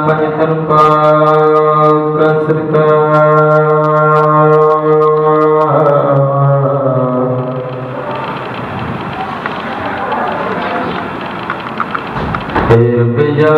पंचतर्पा कसरका फिर बिजा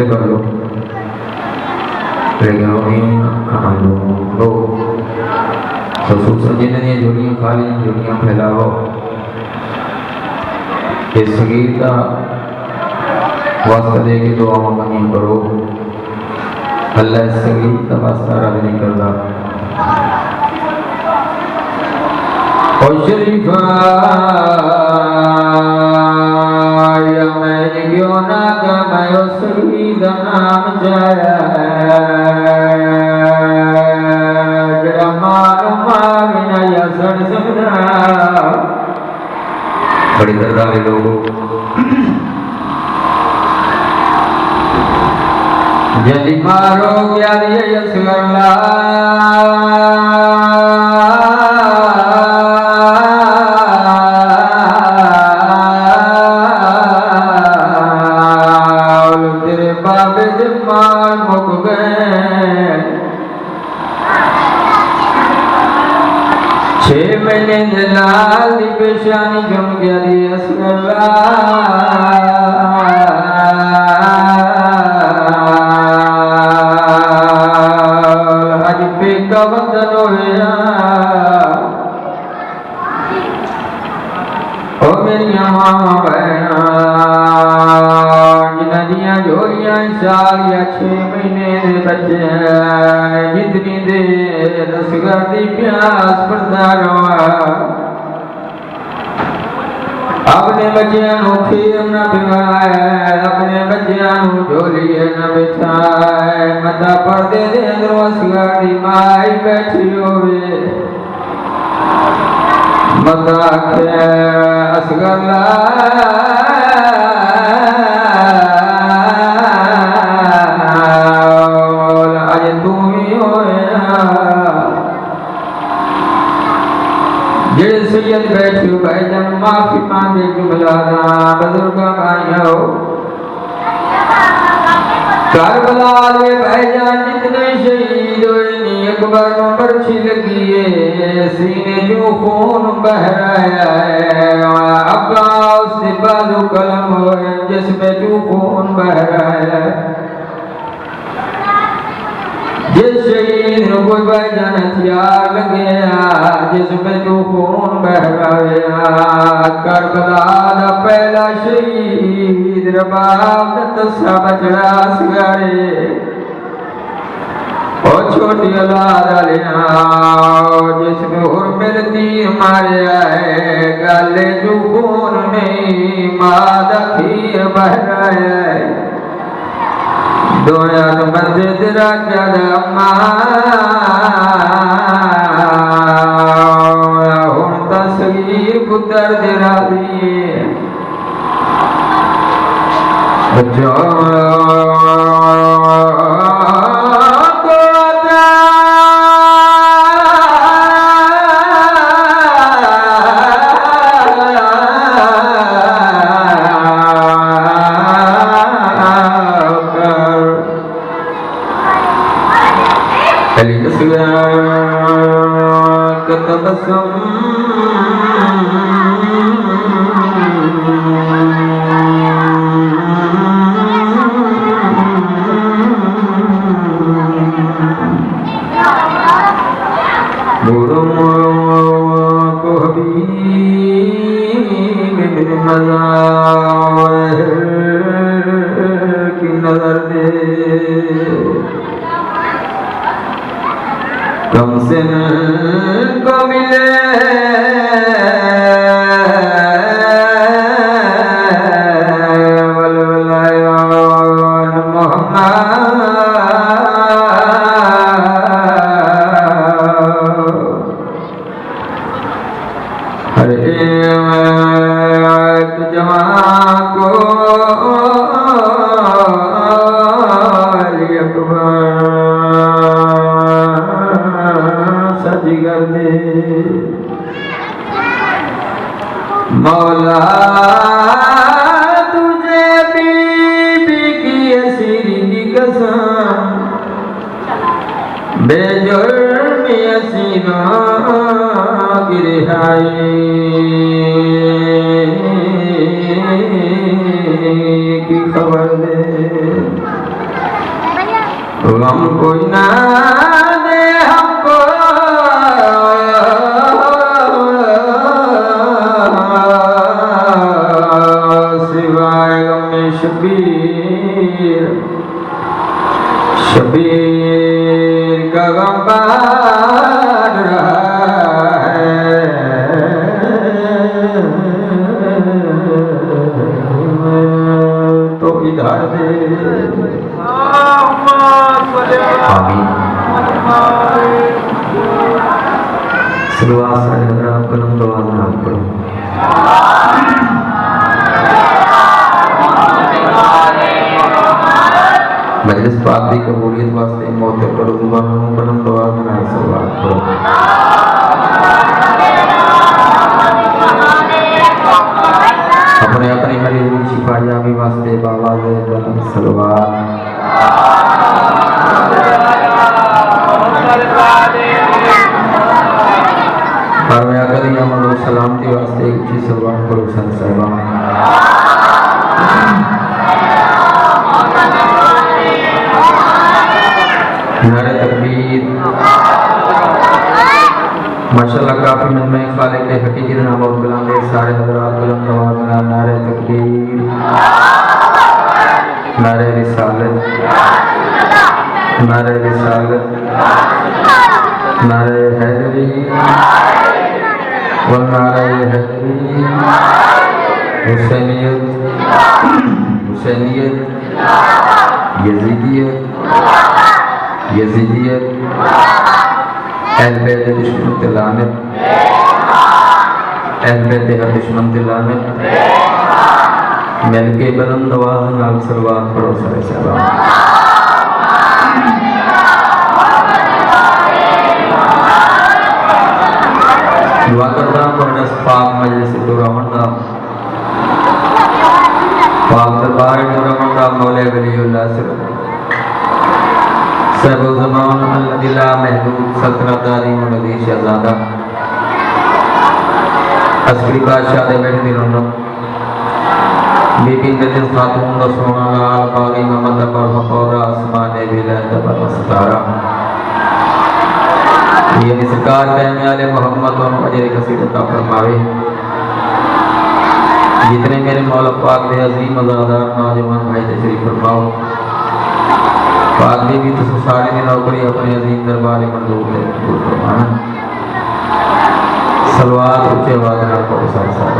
कर लो तो जिन्हें जोड़ियाँ खाली जोड़ियाँ फैलाओ इस संगीत का वास्ता दे के दुआ मांगनी करो। अल्लाह इस संगीत का वास्ता राज नहीं करता। और शरीफा मैं क्यों ना कमायो संगीत नाम जाया जरा मारो माविना या सड़ सकता बड़ी दर्दा है लोगों जल्दी मारो क्या लिए यसगरला तेरे बाबे जमाल मुक गए 6 महीने दलाल दी पेशानी जम गया दी यसगरला नदियाँ जोरियाँ सालिया 6 महीने दे बच्चे जितनी देर असगर दी प्यास पड़ता रहा अपने बच्चियां को खीर न पिलाए अपने बच्चियां को झोलिए न बिछाए मता पर्दे दे अंदर असगर दी माई बैठी होवे मता के असगरला सैयद बैठे भाईजान माफी मांगे जुमलाना बुजुर्ग भाइयों करबला में भाईजान जितने शहीद हुए नी अकबर में पर्ची लगी है सीने जो खून बह रहा है अब्बास से बाजू कलम हुए जिसमें जो खून बह रहा है जिस शहीद ने कोई भाईजान हथियार लगे जिसमें जो खून बह रहा करबला दा पहला शहीद रबाब तस्सा बचड़ा सगारे और छोटी औलाद आलिया जिसमें उर्मिल तीर मारे आए गाले जो खून में मादा खीर बह रहा है दोया मंदिर तेरा क्या दम्मा हुण तस्वीर पुत्र तेरा दिए बच्चों कम से को मिले वलवलायान मोहम्मद हर एक जवां को जिगर दे मौला तुझे बीबी की असीरी की कसम बेजुर्म असीरों की रिहाई की खबर दे गम कोई ना दे हमको शबीर शबीर का गम बाढ़ रहा है तो इधर दे आमीन सलवात सारे हज़रात कलम दुआ जनाब पढ़ो मजलिस पाक की कबूलियत वास्ते मौत पर जुबानों कलम दुआ में सवाल करो अपने अपने मरीज की शिफा याबी वास्ते बाबा दे बुलंद सलवात फरमाया कदी अमन और सलामती वास्ते ऊंची सलवात करो सन साहिबा नारे तकबीर माशाअल्लाह काफी मन में खालिक के हकीकी नाम और कलाम के सारे हज़रात कलम नवाज नारे तकबीर नारे रिसालत नारे रिसालत नारे हैदरी व नारे हैदरी हुसैनियत हुसैनियत यजीदियत यजीदियत अहल बैत दुश्मन तिलानत अहल बैत दुश्मन तिलानत मिलके बुलंद आवाज़ नाल सलवात पढ़ो सारे सलाम दुआ करता हूं इस पाक मजलिस दुरावन दा पाक दरबार दुरावन दा मौला वलीउल्लाह साहिब ज़मान अल्लाह महदूद सल्तनतदारी मुनदी शहजादा अस्करी बादशाह दे बैठ दिलों बीबी नजर खातून दा सोना लाल बागी मोहम्मद पर हफौरा आसमान विलायत पर सतारा ये सरकार कहने वाले मोहम्मद और अजर कसीर अता फरमावे जितने मेरे मौला पाक दे अजीम अज़ादार नौजवान भाई तशरीफ फरमाओ पाक भी तो सारे ने नौकरी अपने अजीम दरबार में मंजूर है फरमाना सलवात ऊंचे आवाज में पढ़ो सारे साहब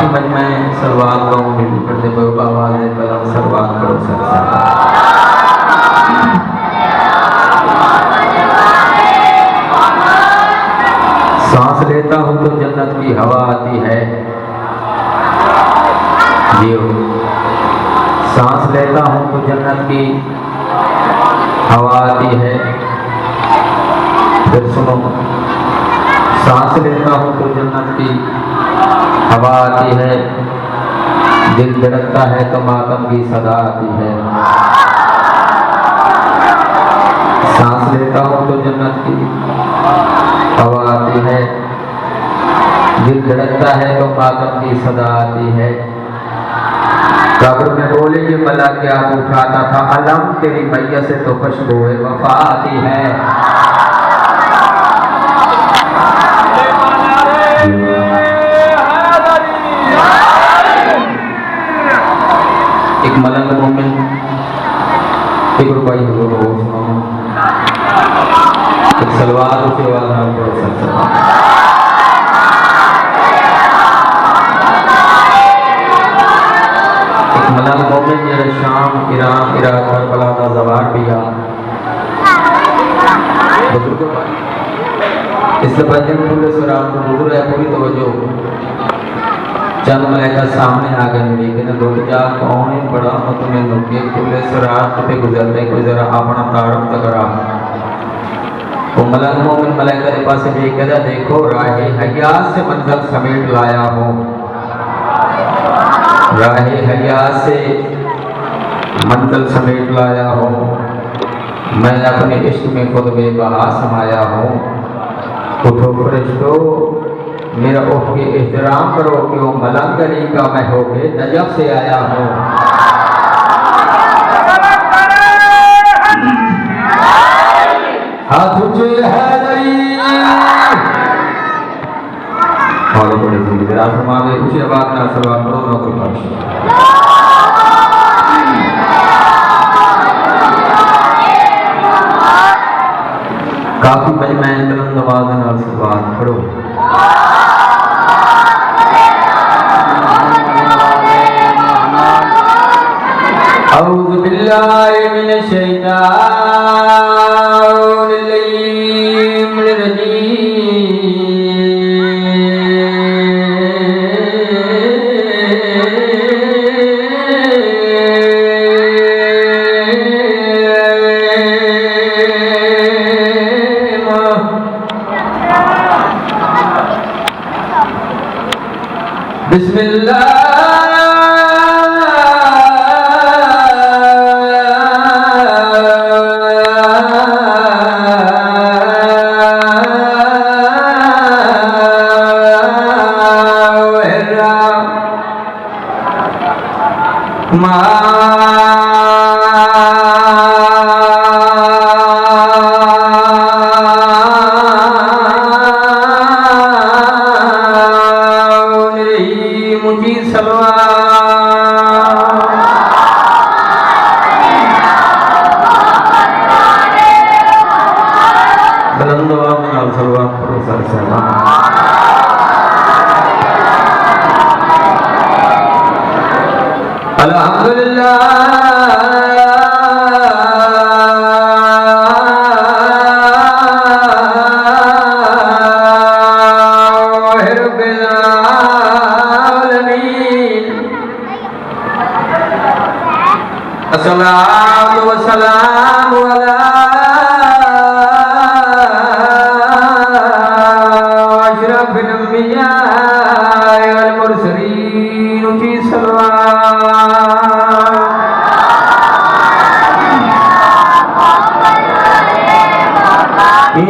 काफी मजमा सलवार गाँव में पढ़ते आवाज कलम सलवार करो सांस लेता हूँ तो जन्नत की हवा आती है। जियो सांस लेता हूँ तो जन्नत की हवा आती है। फिर सुनो, सांस लेता हूँ तो जन्नत की हवा आती है, दिल धड़कता है तो मातम की सदा आती है। सांस लेता हूँ तो जन्नत की हवा आती है, दिल धड़कता है तो मातम की सदा आती है। कब्र में बोले ये बला क्या उठाता था, अलम तेरी मैया से तो खुशबूए वफा आती है। एक मलंग मोमिन एक रुपये एक सलवार उसे एक मलंग मोमिन मेरे शाम ईरान इराक करबला का जवार दिया इससे बचन पूरे सुराग को हुजूर है पूरी तवज्जो। चंद मलाइका सामने आ गए, लेकिन रुक जा कौन है बड़ा मुतमिन होके खुले सुराग पे गुजरते कोई जरा अपना तारुफ तो करा। तो मलंग मोमिन मलाइका के पास भी कहता देखो राहे हयात से मंजिल समेट लाया हूँ, राहे हयात से मंजिल समेट लाया हूँ, मैं अपने इश्क में खुद बेबहा समाया हूँ। उठो फरिश्तो मेरा उठ के एहतराम करो, क्यों मलंग अली का मैं होके नजफ से आया हूँ। हाथ ऊंचे हैदरी और बड़े जिंदगी आसमां में ऊंची आवाज में सलवार करो ना कोई बात। काफी मजमा बुलंद आवाज में सलवार पढ़ो। औज़ु बिल्लाहि मिनश शैतानिर रजीम। बिस्मिल्लाह अस्सलातु वस्सलामु अला अशरफिल अंबिया वल मुरसलीन की सलवात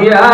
या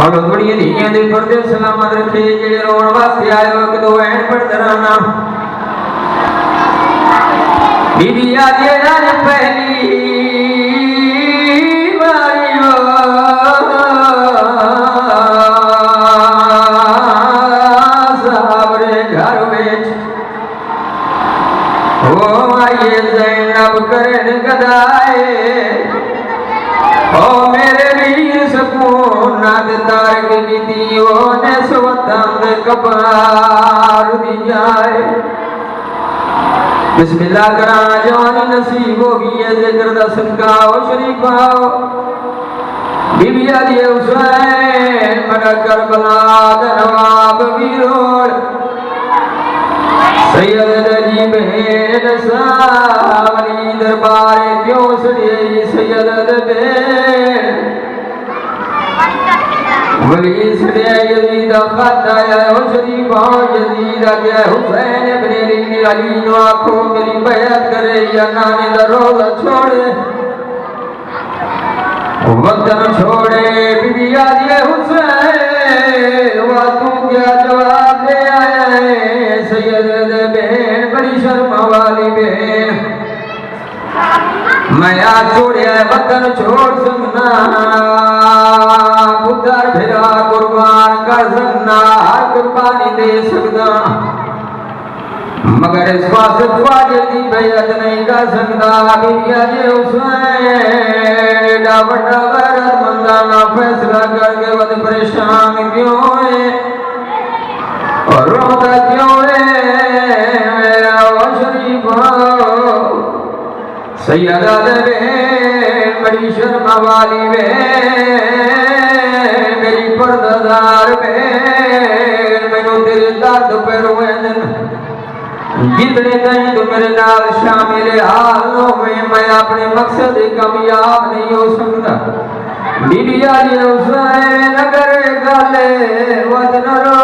और थोड़ी धियां दे पर्दे सलामत रखे जेड़े रोण वास्ते आए हो कदों ऐन पड़दराना बीबी आज आज पहली बारी साबरे घर बेच ओ आइए ज़ैनब करन गदाए ओ मेरे वीर सकून नाद तारक की दीवो ने स्वतंद कबार दी जाए बिस्मिल्लाह करा जवानी नसीब होगी है जिक्र दा सदका ओ शरीफाओ बीबी अली हुसैन मरा करबला दा नवाब वीरोल सैयद जी बेन सावली दरबार क्यों सड़े सैयद बेन वली सड़े यजीद खाता है ओ शरीफा यजीद के हुसैन इब्न अली नो आखो मेरी बैत करे या नाने दा रोज़ा छोड़े वतन छोड़े बीबी अली हुसैन वा तू क्या जवाब दे आया है सैयद बेन बड़ी शर्म वाली बेन मैं आज छोड़िया वतन छोड़ सकना पुत्र फिरा कुर्बान कर सकना हर कुर्बानी दे सकता मगर इस वास्ते ख्वाजा दी बेअत नहीं कर सकता बीबी अली हुसैन बड़ा गैरतमंदाना फैसला करके वद परेशान क्यों है और रोता क्यों है मेरा वो शरीफा सैयदा बेन बड़ी शर्म वाली बेन मेरी पर्दादार बेन मैनू तेरे दर्द पे रोए दिन जितने दिन तू मेरे नाल शामिल हाल होवे मैं अपने मकसद कामयाब नहीं हो सकता बीबी अली हुसैन अगर गले वतन रो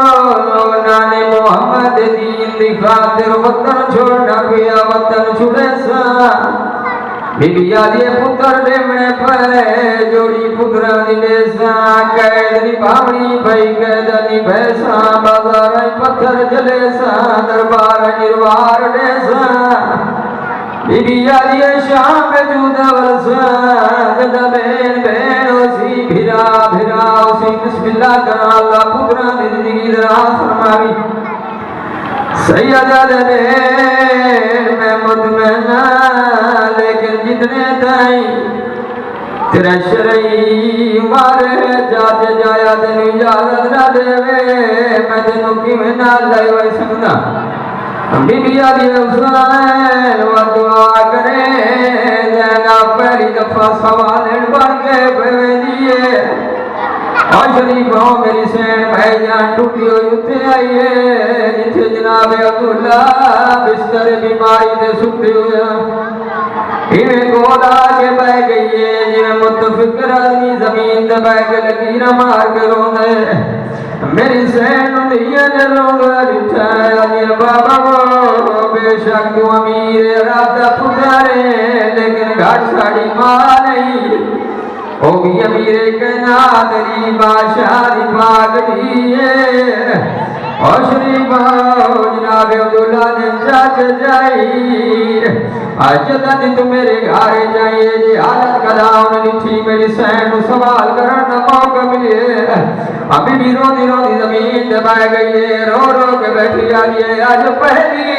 नाने मोहम्मद दीन दी खातिर वतन छोड़ना पिया वतन छुड़े सा बीबी अली पुत्र देवने पे जोड़ी पुत्रा दी देसा कैद दी भावनी भई कैद दी भैसा बाजार पत्थर जले सा दरबार निर्वार देसा बीबी अली शाम जुदवल सा जदा बेन बेन उसी भिरा भिरा उसी बिस्मिल्लाह करा अल्लाह पुत्रा दी जिंदगी दरा फरमावी सैयदा बेन मैं मुतमना लेकिन जितने ताई तेरा शरई मारे जाते जाया तेन इजाजत ना देवे मैं तेनू किवें नाल ले वई सकदा बीबी अली हुसैन वा दुआ करे जना पहली दफा सवाल बन के बेवेंदी है और शरीफा मेरी सैन भाईजान टूटी हुई उत्ते आई है जिथे जनाब अब्दुल्ला बिस्तर बीमारी से सुते हुए इवें गोला के बह गई है जिवें मुतफिकर आदमी जमीन ते बह के लकीर मार के रोंदे मेरी सैन दिया ने रोंदा दिठा अली बाबा वो बेशक तू अमीर राता पुकारे लेकिन घाट साड़ी मां नहीं ओ भी अमीरे के नादरी बादशाह दी पागड़ी है और शरीफा जनाब अब्दुल्ला ने जाग जाई आज दिन तू मेरे घर जाइए जी हालत कदा उन्हें लिखी मेरी सैन को सवाल करने का मौका मिले अभी भी रोती रोती जमीन दबा गई है रो रो के बैठी आ रही है आज पहली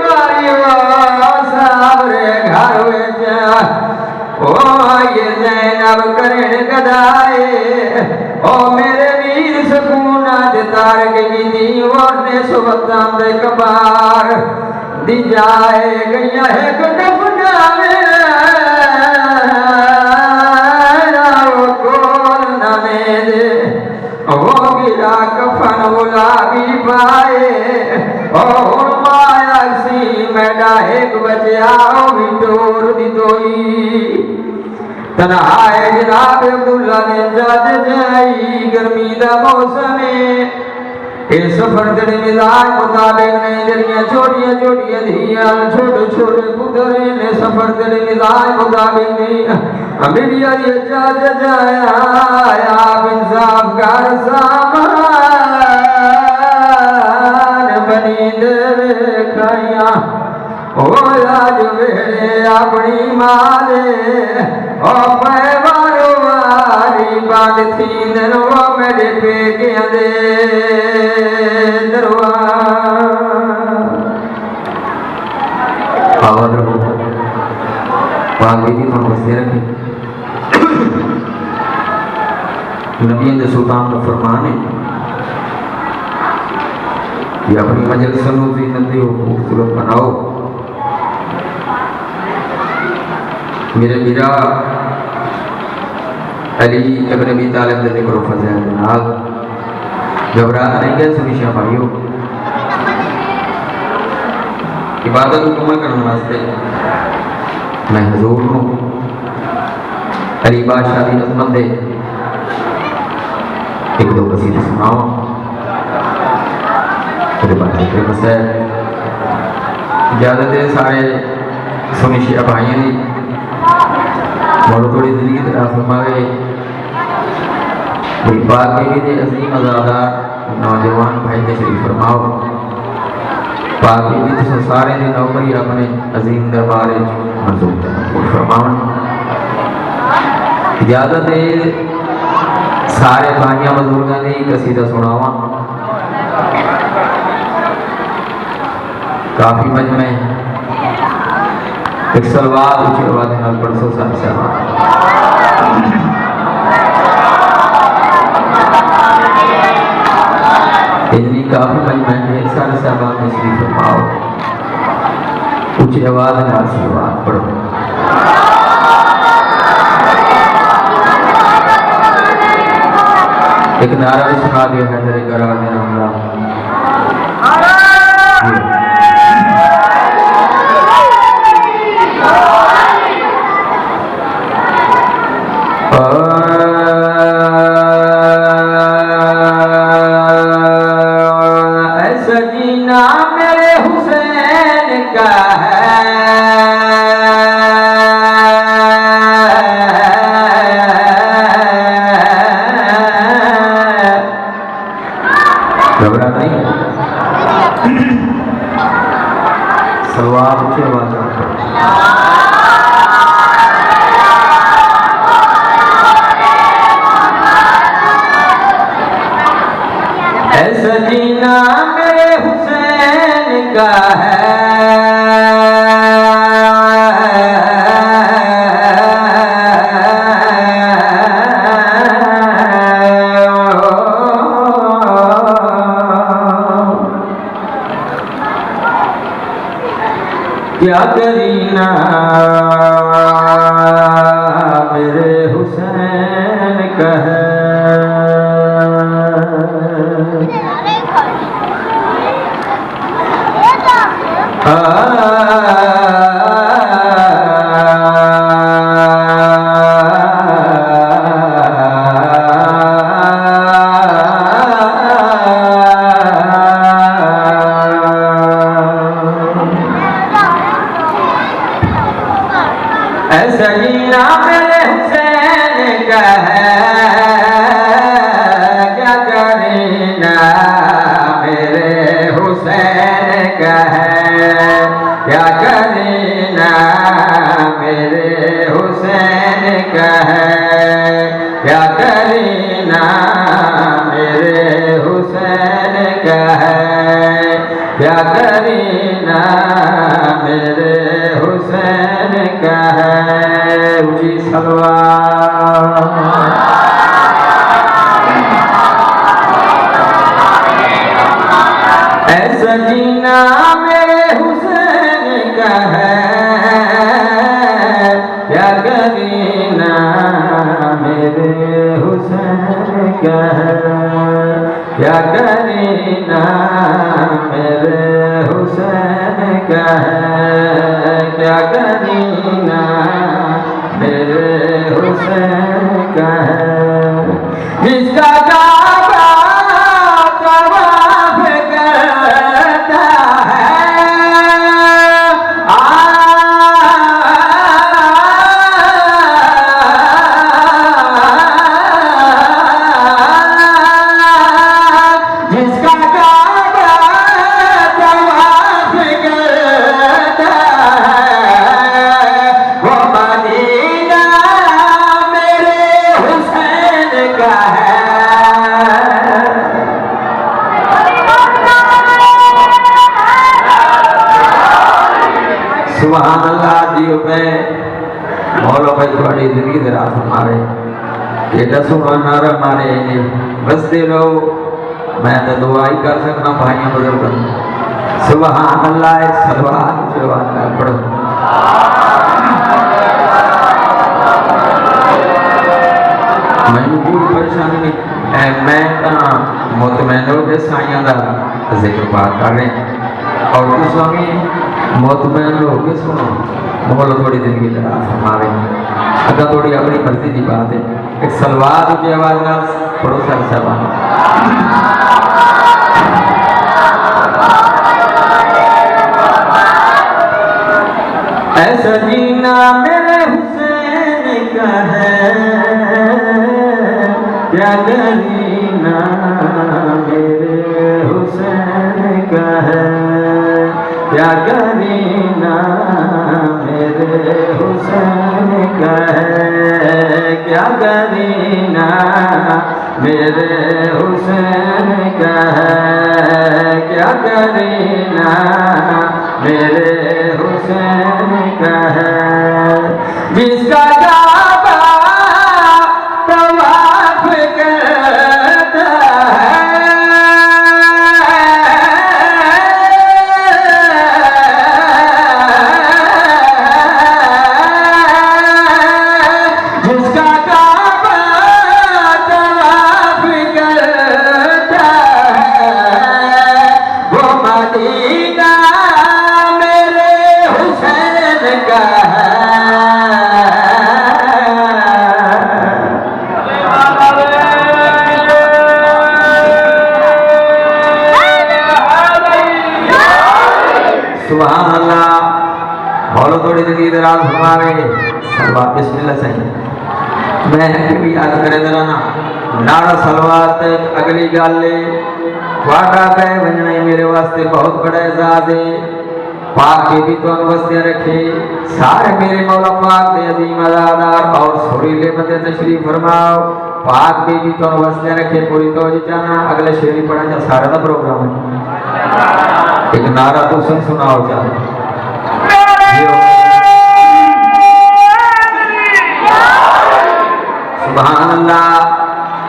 बारी साबरे घर में ओ ये ज़ैनब करन गदाए ओ मेरे वीर सकूना दे तारक की दीवो ने सुबतां दे कबार दी जाए गया है कटप नावे ओ कोल नमे दे वो गिरा कफन गुलाबी पाए ओ माया सी मैडा एक बचा विटोर दी दोई तन्हाए जनाब अब्दुल्ला ने जज जाई गर्मी दा मौसम ए सफर दे मिजाज मुताबिक ने जड़ियां छोटियां छोटियां धियां छोटे छोटे पुत्रे ने सफर दे मिजाज मुताबिक नहीं अमीरिया ये जज जाया घर सामान बनी देवे खाइया ओ आज वेड़े अपनी माले ओ पैवारो वारी बात थी नरवा मेरे पेकिया दे दरबार आवाज रहो पागी की तुम बसते रखे नबी सुल्तान का फरमान है कि अपनी मजलिस ज़ीनत हो खूबसूरत बनाओ। मेरे मीरा अली इब्न अबी तालिब के जिक्र फज़ील के नाल घबराहट नहीं गए सुनी शाह भाइयों इबादत मुकम्मल करने वास्ते मैं हजूर हूँ अली बादशाह की अजमत दे एक दो कसीदे सुनाओ इजाजत है सारे सुनी शाह भाइयों की और थोड़ी जिंदगी तरह फरमावे पाक बीवी के अजीम अज़ादार नौजवान भाई तशरीफ फरमाओ। पाक बीवी तो सारे की नौकरी अपने अजीम दरबार मंजूर फरमाओ। इजाजत है सारे भाइयों बुजुर्गों की कसीदा सुनावा। काफी मजमे एक सलवार ऊंची आवाज नाल पढ़सो सारे साहब इतनी काफी मजमे ढेर सारे साहब तशरीफ फरमाओ। ऊंची आवाज नाल सलवार पढ़ो। एक नारा भी सुना दिया है तेरे करार ने नाम सजीना मेरे हुसैन का है घबरा नहीं सलवार ऊंची आवाज सजीना मेरे हुसैन का है क्या करीना मेरे हुसैन का है। सजीना मेरे हुसैन का है क्या करीना मेरे हुसैन का है। क्या करीना मेरे हुसैन का है। क्या करीना मेरे हुसैन का है। क्या करीना मेरे हुसैन का है। ऊंची सलवार सजीना मेरे हुसैन का है। क्या करीना मेरे हुसैन का है। क्या करीना मेरे हुसैन का है। क्या करीना मेरे हुसैन का है। जिसका काबा तवाफ करता है क्या है। सुभान अल्लाह जी पे मौला भाई थोड़ी जिंदगी दराज हमारे बेटा सुना नारा मारे बसते रहो। मैं तो दुआ ही कर सकता भाइयों बुजुर्ग। सुभान अल्लाह एक सलवात जवान पढ़ो। मैनू कोई परेशानी नहीं, मैं तो मुतमैन हो के साइयां का जिक्र पाठ कर रहे हैं और तुम स्वामी मुतमैन हो के सुनो। बोलो थोड़ी जिंदगी दराज हमारे अगर थोड़ी अपनी मर्जी की बात है। एक सलवार की आवाज ना पढ़ो सर साहब। ऐसा जीना मेरे हुसैन का है, क्या करीना मेरे हुसैन का है, क्या करीना मेरे हुसैन का है, क्या करीना मेरे हुसैन का है, क्या करीना मेरे हुसैन का है। जिसका काबा तवाफ करता है, जिसका काबा तवाफ करता है, वो मदीना मेरे हुसैन का है। सुभान अल्लाह। बोलो थोड़ी जिंदगी दराज हमारे सलवात बिस्मिल्लाह सही। मैं भी याद करे जरा ना नारा सलवात अगली गल वाटा कह बनना मेरे वास्ते बहुत बड़ा एजाज है। पाक के भी तो वस्तियां रखे सारे मेरे मौला पाक दे अजीम अज़ादार और सुरीले बंदे तशरीफ फरमाओ। पाक के भी तो वस्तियां रखे पूरी तवज्जो चाहना। अगले शेर ही पढ़ा जा सारा दा प्रोग्राम है। एक नारा तो सुनाओ जा। सुभान अल्लाह।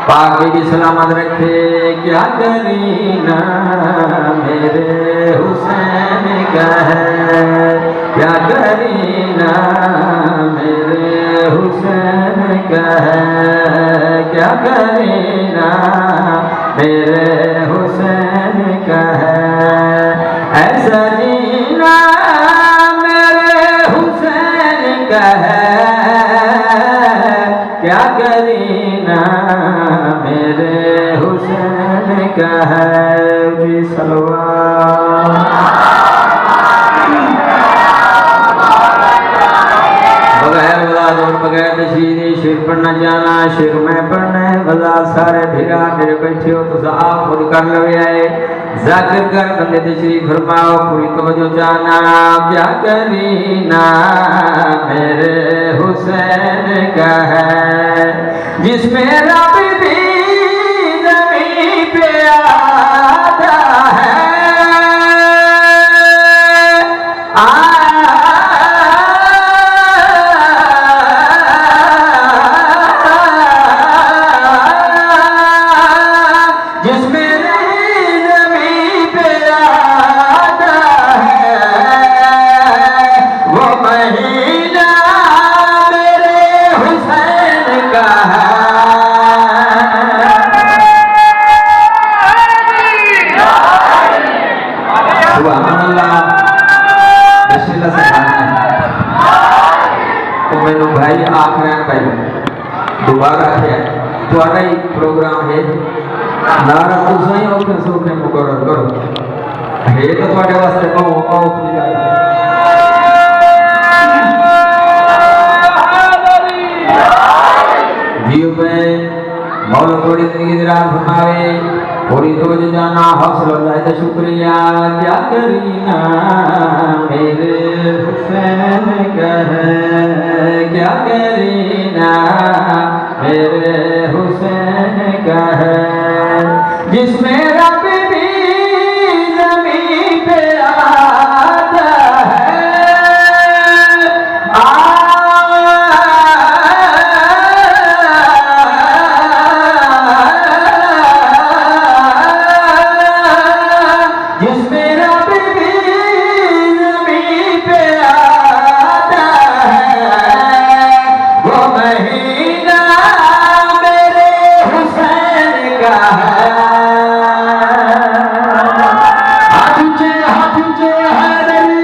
पाक भी सलामत रखे, क्या करीना मेरे हुसैन का है, क्या करीना मेरे हुसैन का है, क्या करीना मेरे हुसैन का है। ऐसा जीना मेरे हुसैन का है, क्या करीना मेरे हुसैन का है। जी सलवार बगैर वज़ाद और बगैर तशरीह शेर पढ़ना जाना शेर में पढ़ना है। वज़ाद सारे भिरा मेरे बैठे हो तो आप खुद कर लो आए जाकिर कर बंदे तशरीफ फरमाओ पूरी तवज्जो जाना। क्या करीना मेरे हुसैन का है, जिसमें रब भी ज़मीं पे आता है। भाई आखिर भाई दोबारा है तुम्हारा ही प्रोग्राम है नारा तुसा ही औखे सौखे मुकर्रर करो है तो तुम्हारे वास्ते जीव में मौला थोड़ी जिंदगी दराज फरमावे पूरी तवज्जो जाना हौसला अल्लाह का शुक्रिया। क्या करीना मेरे हुसैन का है, क्या करीना मेरे हुसैन का है, जिसमें रब भी ज़मीन पे आता है। जिसमें रब भी ज़मीन पे आता है, वो महीना मेरे हुसैन का है। हाथ ऊंचे हैदरी।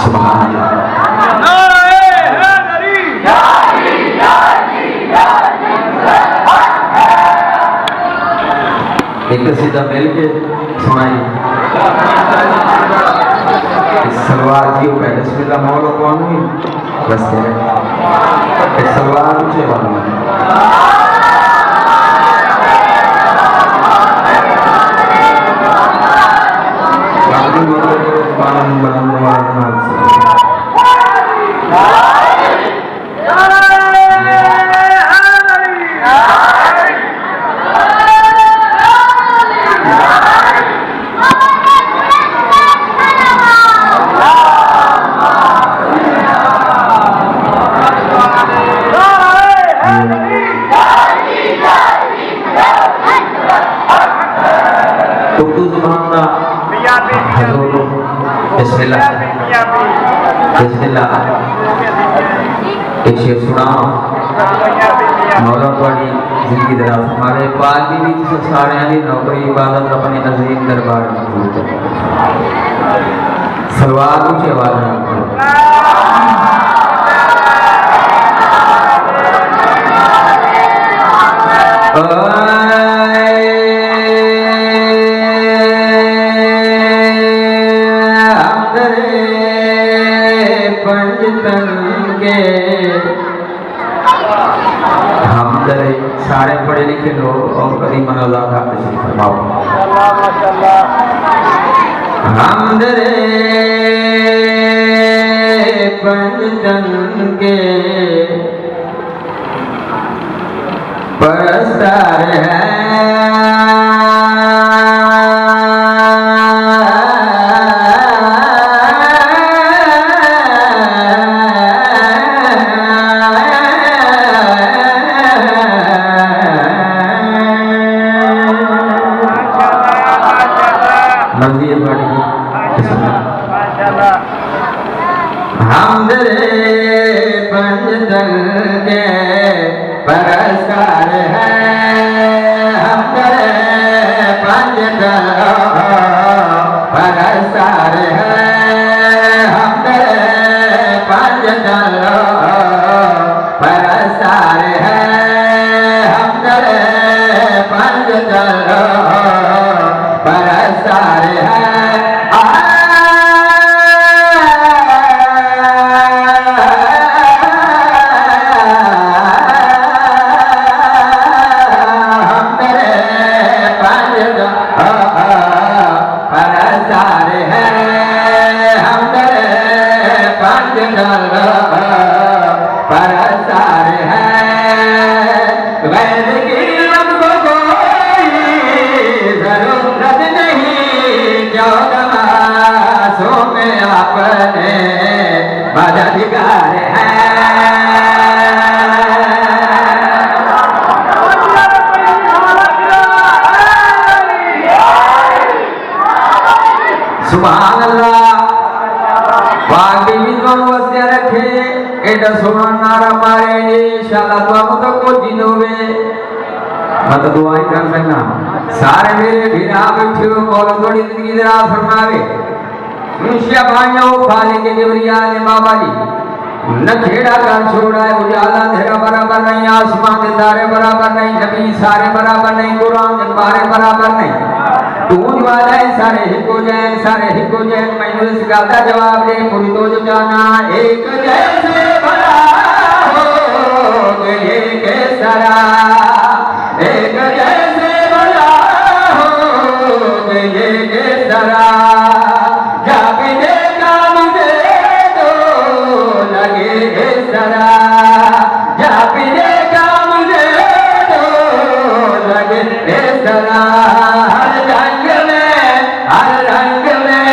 सुभान अल्लाह। एक सीधा मिल के सुनाई सलवार की हो गए बिस्मिल्लाह मौला कौन हुई बस एक सलवार ऊंचे वाला उर्दू ज़ुबान का बिस्मिल्लाह बिस्मिल्लाह एक शेर सुनाओ मौला थोड़ी जिंदगी दराज हमारे पाक भी सारे दी नौकरी इबादत अपने अजीम दरबार में सलवार ऊंची आवाज में सारे पढ़े लिखे लोग और कभी मनोजा का तशरीफ फरमाओ। हम दरे पंजतन के परस्तार हैं, हम दरे पंजतन के परस्तार हैं, हम दरे पंजतन परस्तार हैं, हम दरे पंजतन परस्तार हैं, हम दरे पंजतन परस्तार हैं। परस्तार है वैद की हमको कोई जरूरत नहीं, जो तमाशों में अपने मददगार है। सुभान अल्लाह। बाकी भी दोनों वस्ते रखे एडा सोना नारा मारे इंशाअल्लाह तुम तो को जिनोवे मत दुआई कर सकना सारे मेरे बिना बैठे हो मौला थोड़ी जिंदगी दराज फरमावे। मुंशिया भाइयों खाली के देवरिया ने बाबा जी नखेड़ा कर छोड़ा है, उजाला अंधेरा बराबर नहीं, आसमान के तारे बराबर नहीं, नबी सारे बराबर नहीं, कुरान के पारे बराबर नहीं। तू वाला सारे हिको जैन सारे हिको जैन मैंने इस गल का जवाब दे पूरी तो जो जाना एक जैसे बड़ा हो ये के सरा, एक जैसे बड़ा हो ये के सरा, जब देखा मुझे तो लगे सरा। तरह हर रंग में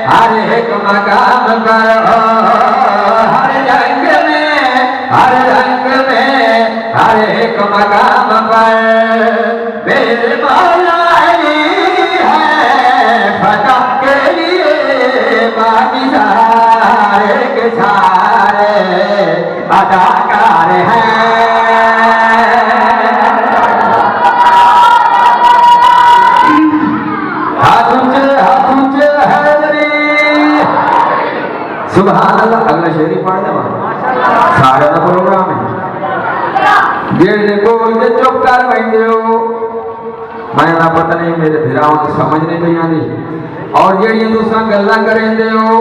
हर एक मकाम पर हर रंग में हर एक मकाम पर मेरे मौला है फतह के लिए बाकी सारे के सारे अदाकार हैं। हाथ ऊंचे हैदरी सुभान अल्लाह। अगला शेर ही पढ़ देवा सारा का प्रोग्राम है जेड़े बोल के चुप कर बैठे हो मैं ना पता नहीं मेरे भिराओं को समझ नहीं पई आंदी और जेड़ियां तुसां गल्लां करेंदे हो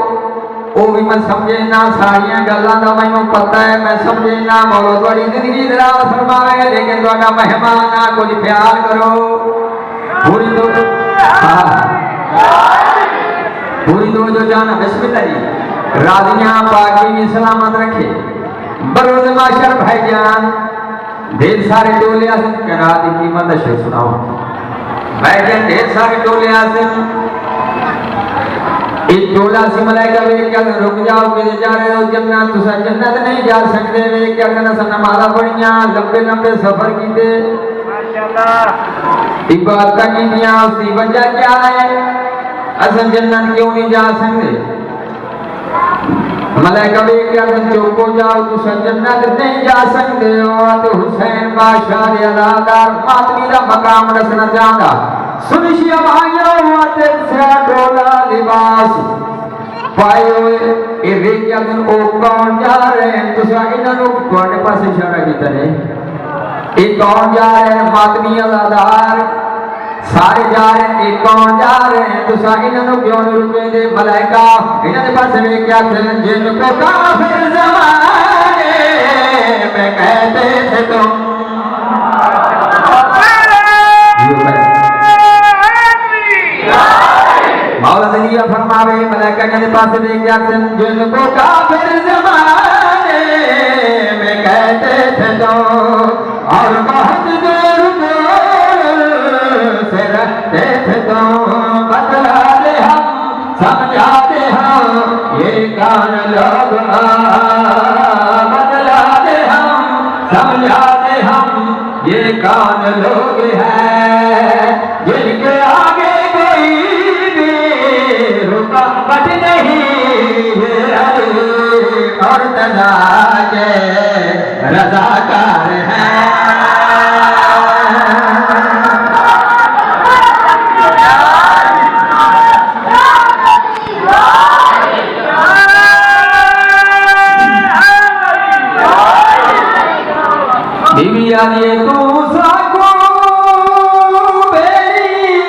वो भी मैं समझे ना सारियां गल्लां दा मैनूं पता है मैं समझे ना मौला तुहाडी जिंदगी दराज फरमावे लेकिन तुहाडा मेहमान ना कुछ ख्याल करो पूरी तो पूरी तो जो जाना बिस्मिल्लाह जी राजियां पाक भी सलामत रखे बरोज़ माशर भाईजान ढेर सारे टोले आसन करात की कीमत शेर सुनाओ भाईजान ढेर सारे टोले आसन एक टोला सी मलाइका वे क्या रुक जाओ के जा रहे हो जन्नत तुसा जन्नत नहीं जा सकते वे क्या करना सन नमाज़ां पढ़ियां लंबे लंबे सफर कीते माशाअल्लाह इबादत कीतियां उसकी वजह क्या है असन जन्नत क्यों नहीं जा सकते मलाइका वे क्या चुप हो जाओ तुसा जन्नत नहीं जा सकते हो तो हुसैन बादशाह दे अज़ादार मातमी दा मकाम रसना चाहता सुनिशिया भाइयों ते सा डोला लिबास पाए हुए ये वे क्या ओ कौन जा रहे हैं तुसा इन्हां नु तुहाडे पास इशारा कीता है ये कौन जा रहे हैं मातमी अज़ादार सारे जा रहे हैं एक कौन जा रहे हैं तुसा इन्होंने क्यों नहीं रुके दे मलाइका इन्होंने पास में क्या खेलन जिनको काफिर ज़माने में कहते थे तुम मौला दलिया फरमावे मलाइका इन्होंने पास में क्या खेलन जिनको काफिर ज़माने में कहते थे तुम और बहुत दूर रखते थे तो बदला दे हम समझाते हम ये कान लोग बदला दे हम समझाते हम ये कान लोग हैं जिनके आगे कोई भी रुकावट नहीं और तजा के रज़ाकार हैं। ये तू साको बेरी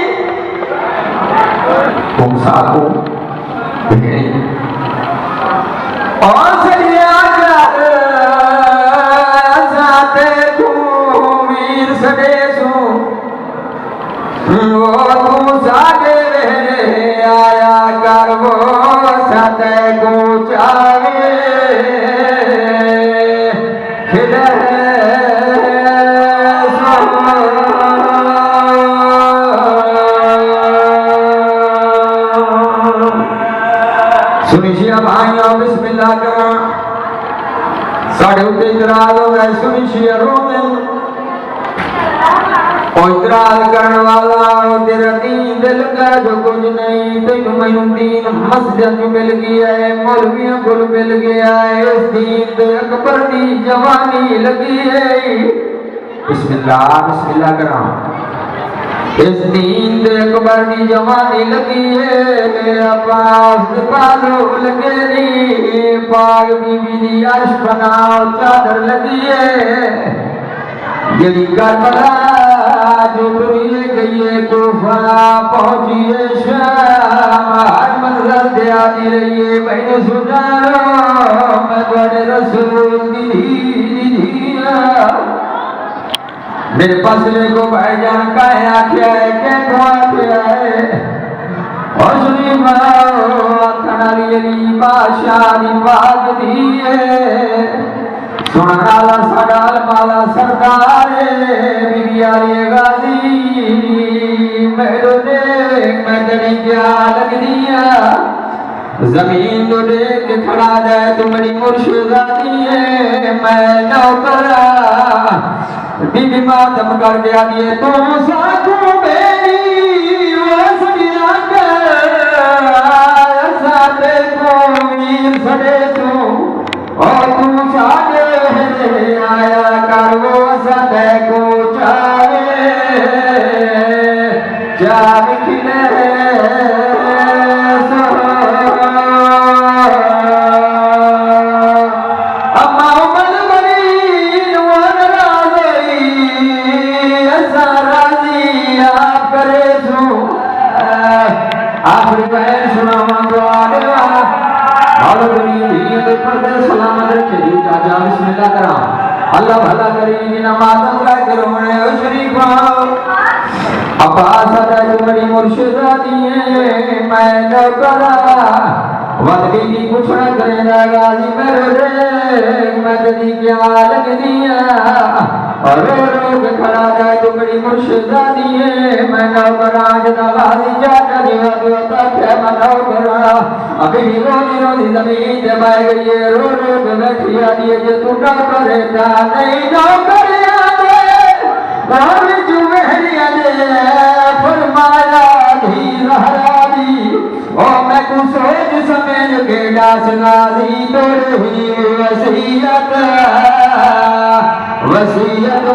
तुम साको बेरी और सरिया कर जाते तू वीर सदेसु वो तू सागे रे आया कर वो सते को चावे खिले सुनिशिया भाइयों बिस्मिल्लाह करा साढ़े उत्ते इतराज हो गए सुनिशिया रोने और इतराज करने वाला तेरा दीन दिल का जो कुछ नहीं तेन मैनू दीन मस्जिद में मिल गया है मौलवियों को मिल गया है इस दीन दे अकबर दी जवानी लगी है बिस्मिल्लाह बिस्मिल्लाह करा इस दीन दे अकबर दी जवानी लगी है अब्बास पालो लगे नी पाग बीबी दी अर्श बनाओ चादर लगी है यदि करबला जो टुरी गई है कोफा पहुंची है शाम हर मंजिल दे आती रही है मैंने सुना मैं बड़े रसूल दी मेरे पास को भाईजान का है आख्या है के को आख्या है और सुनी माओ खनाली अली बादशाह दी बात दी है सुनाला सडाल माला सरदार बीबी आली गाजी लग दिया जमीन तो देख खड़ा जाए तुम्हारी मुर्शिदा दिए मैं नौकरा बीबी मातम कर दिया दिए तू साकू मेरी वो सगिया साथे को वीर सड़े तू और तू सागे आया कर वो सदे को चाहे चाहे खिले सलामत रखे चाचा बिस्मिल्लाह करा अल्लाह भला करी ना मातम का करो शरीफ अब्बास अदा तुम्हारी मुर्शिदा दिए मैं नौकरा वदगी की पुछड़ा करेगा गाजी मेरो रे मैं तेरी क्या लग दिया और रो के खड़ा जाए तुम्हारी मुर्शिदा दिए मैं नौकरा जदा गाजी चाचा दिया देवता क्या मैं नौकरा अभी भी रोजी जमीन जमाए गई रो के बैठिया दिए जो तू नौकरेगा नहीं नौकरिया दे जुमेरिया दे फरमाया धी रहरादी ओ मैं को सोच समझ के डास गाजी तोड़ ही वसीयत वसीयत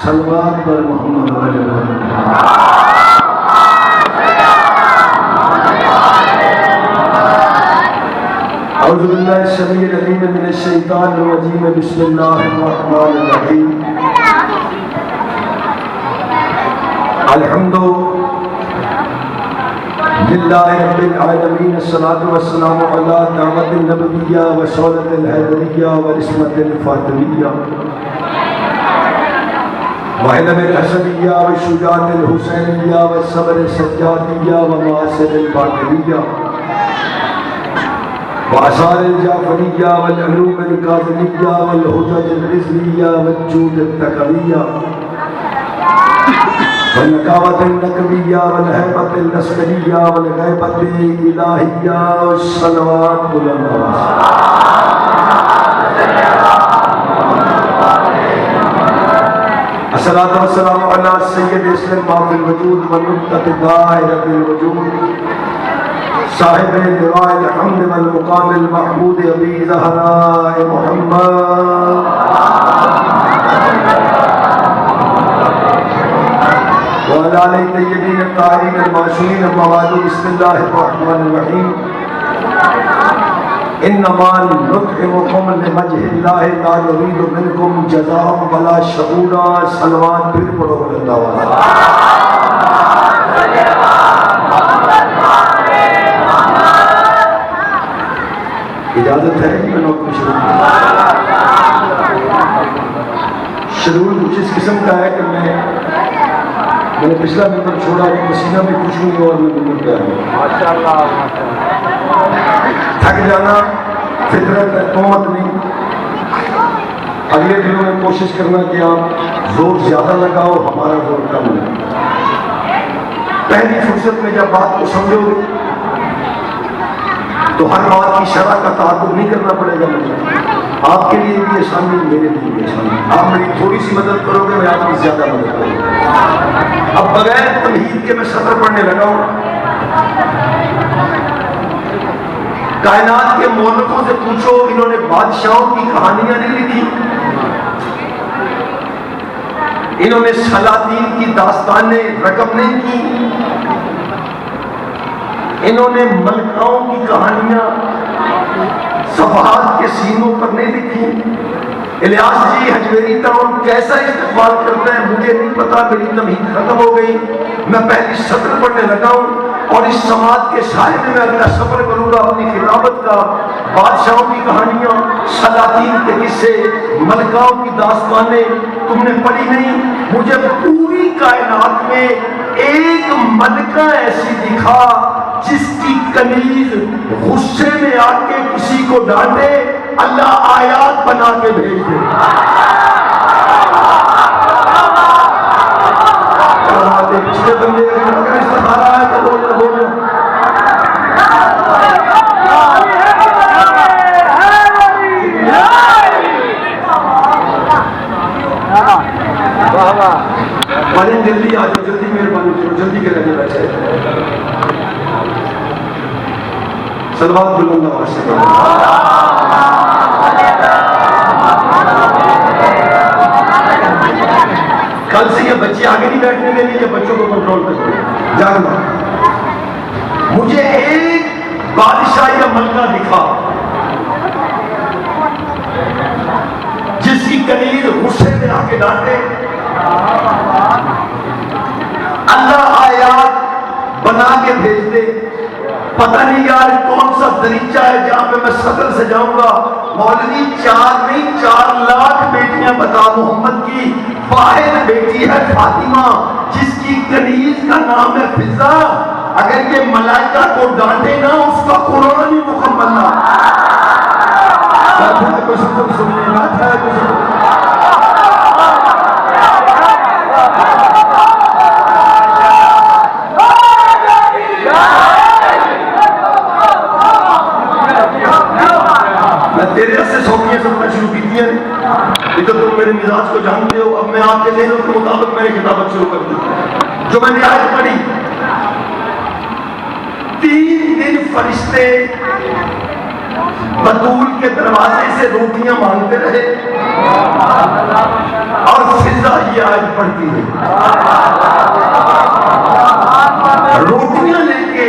सलवात पर मोहम्मद औज़ु बिल्लाहि समीउल अलीम मिनश शैतानिर रजीम बिस्मिल्लाहिर रहमानिर रहीम अल्हम्दु लिल्लाहि रब्बिल आलमीन अस्सलातु वस्सलामु अला दावतिन नबविय्या व शौलतिल हैदरिय्या व इस्मतिल फातिमिय्या वहलमिल हसनिय्या व शुजातिल हुसैनिय्या व सब्र सज्जादिय्या व मासिरिल बातिलिय्या व असारिल जाफरिय्या वल उलूमिल काज़िमिय्या वल हुजजिल रिज़विय्या व जूदित तकविय्या वल नकावतिल नकविय्या वल हैबतिल नस्करिय्या वल गैबतिल इलाहिय्या सल्लल्लाहु अलैहि अस्सलातु वस्सलामु अला सय्यदिल इस्लामिल वजूद व नुक़्ततिल दाहिरतिल वजूद साहिब लिवाइल हम्द वल मुकामिल महमूद अबी ज़हरा मुहम्मद व अला आलिहि तय्यबीन ताहिरीन माशूमीन अम्मा बाद बिस्मिल्लाहिर रहमानिर रहीम इन्नमा नुत्इमुकुम लिवजहिल्लाहि ला नुरीदु मिनकुम जज़ाअन वला शकूरा सलवात फिर पढ़ो अल्लाह इजाजत है कि मैं नौकरी शेड्यूल कुछ इस किस्म का है कि मैंने पिछला नंबर छोड़ा पसीना में कुछ नहीं और मैं नंबर पे आया माशाअल्लाह थक जाना फितरत है तोमत नहीं अगले दिनों में कोशिश करना कि आप जोर ज्यादा लगाओ हमारा जोर कम लगाओ पहली फुर्सत में जब बात को समझोगे तो हर बात की शरह का ताक़ुब नहीं करना पड़ेगा मुझे आपके लिए भी आसानी मेरे लिए भी आसानी आप मेरी थोड़ी सी मदद करोगे मैं आपकी ज्यादा मदद करूँगा अब बगैर तमहीद के मैं सफर पढ़ने लगा हूँ कायनात के मौलकों से पूछो इन्होंने बादशाहों की कहानियां नहीं लिखी इन्होंने सलातीन की दास्तानें रकम नहीं की इन्होंने मलकाओं की कहानियां सफहात के सीनों पर नहीं लिखी इलियास जी हजवेरी टाउन कैसा इस्तेमाल करता है मुझे नहीं पता, मेरी तमीज खत्म हो गई। मैं पहली सत्र पढ़ने लगा हूँ और इस समाज के साय में मैं अगला सफर करूंगा अपनी खिताबत का। बादशाहों की कहानियां, सलातीन के किस्से, मलकाओं की दास्तानें तुमने पढ़ी नहीं। मुझे पूरी कायनात में एक मलका ऐसी दिखा जिसकी कनीज गुस्से में आके किसी को डांटे, अल्लाह आयात बना के भेज दे। पिछले बंदे अगर सहारा है तो बोलना बोलना। मालिक जल्दी आ जाओ, जल्दी मेहरबानी करो, जल्दी के लगे बैठे। सलवात बुलंद आवाज से कल से ये बच्चे आगे नहीं बैठने के लिए, ये बच्चों को कंट्रोल करते जानना। मुझे एक बादशाह या मलका दिखा जिसकी कनीज गुस्से में आके डांटे, अल्लाह आयात बना के भेज दे। पता नहीं यार कौन सा दरीचा है जहां पे मैं सदर से जाऊंगा। मौलवी 4 नहीं 4 लाख बेटियां बता मोहम्मद की वाहिद बेटी है फातिमा, जिसकी कनीज का नाम है फिजा। अगर ये मलाइका को डांटे ना उसका कुरान ही मुकम्मल ना। कुछ सुन लेना था कुछ। तेरे से सौंपियां सुनना शुरू की थी, ये तो तुम मेरे मिजाज को जानते हो। अब मैं आपके लेनों के मुताबिक मैंने किताबत शुरू कर दी जो मैंने आज पढ़ी। 3 दिन फरिश्ते बतूल के दरवाजे से रोटियां मांगते रहे और फिजा ये आज पढ़ती है। रोटियां लेके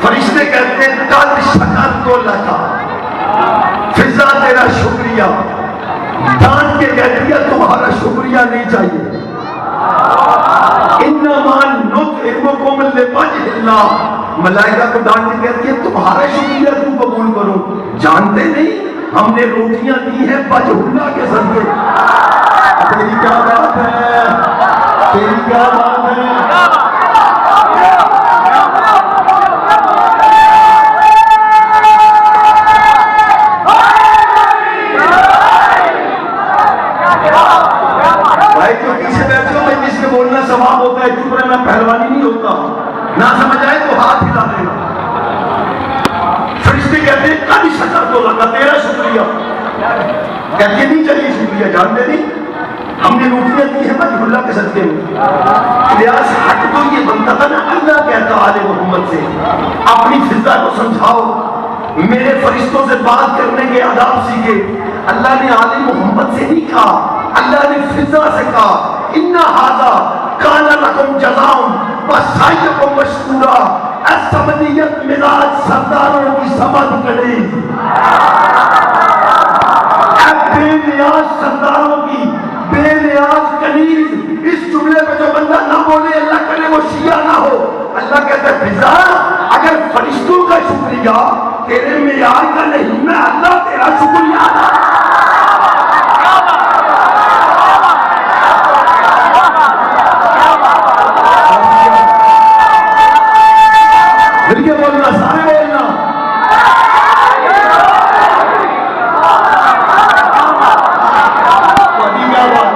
फरिश्ते कहते हैं कल शकर तो लगा, फिजा तेरा शुक्रिया। डांट के कह दिया तुम्हारा शुक्रिया नहीं चाहिए। मलाइका को डांट के कहती है तुम्हारा शुक्रिया तुम कबूल करो। जानते नहीं हमने रोटियां दी है बजहुल्ला के सदके। तेरी क्या बात है, तेरी क्या बात है। बोलना सवाब होता है, चुप रहना पहलवानी नहीं होता। ना समझ आए तो हाथ हिला देना। फरिश्ते कहते हैं कल शकर तो लगा तेरा शुक्रिया। कहते नहीं चाहिए शुक्रिया, जानते नहीं हमने रोटियां दी है बजहुल्ला के सदके में। इलियास हक तो ये बनता था ना, अल्लाह कहता आले मोहम्मद से अपनी फिजा को समझाओ, मेरे फरिश्तों से बात करने के आदाब सीखे। अल्लाह ने आले मोहम्मद से नहीं कहा, अल्लाह ने फिजा से कहा इन्ना हादा काना लकुम जज़ाउन वसायकुम मशकूरा। असमदियत मिजाज सरदारों की समझ कड़ी, बेनियाज सरदारों की बेनियाज कनीज। इस जुमले में जो बंदा ना बोले अल्लाह करे वो शिया ना हो। अल्लाह कहता है फिजा अगर फरिश्तों का शुक्रिया तेरे मेयार का नहीं, मैं अल्लाह तेरा शुक्रिया अदा। बोलना सारे बोलना। क्या बात,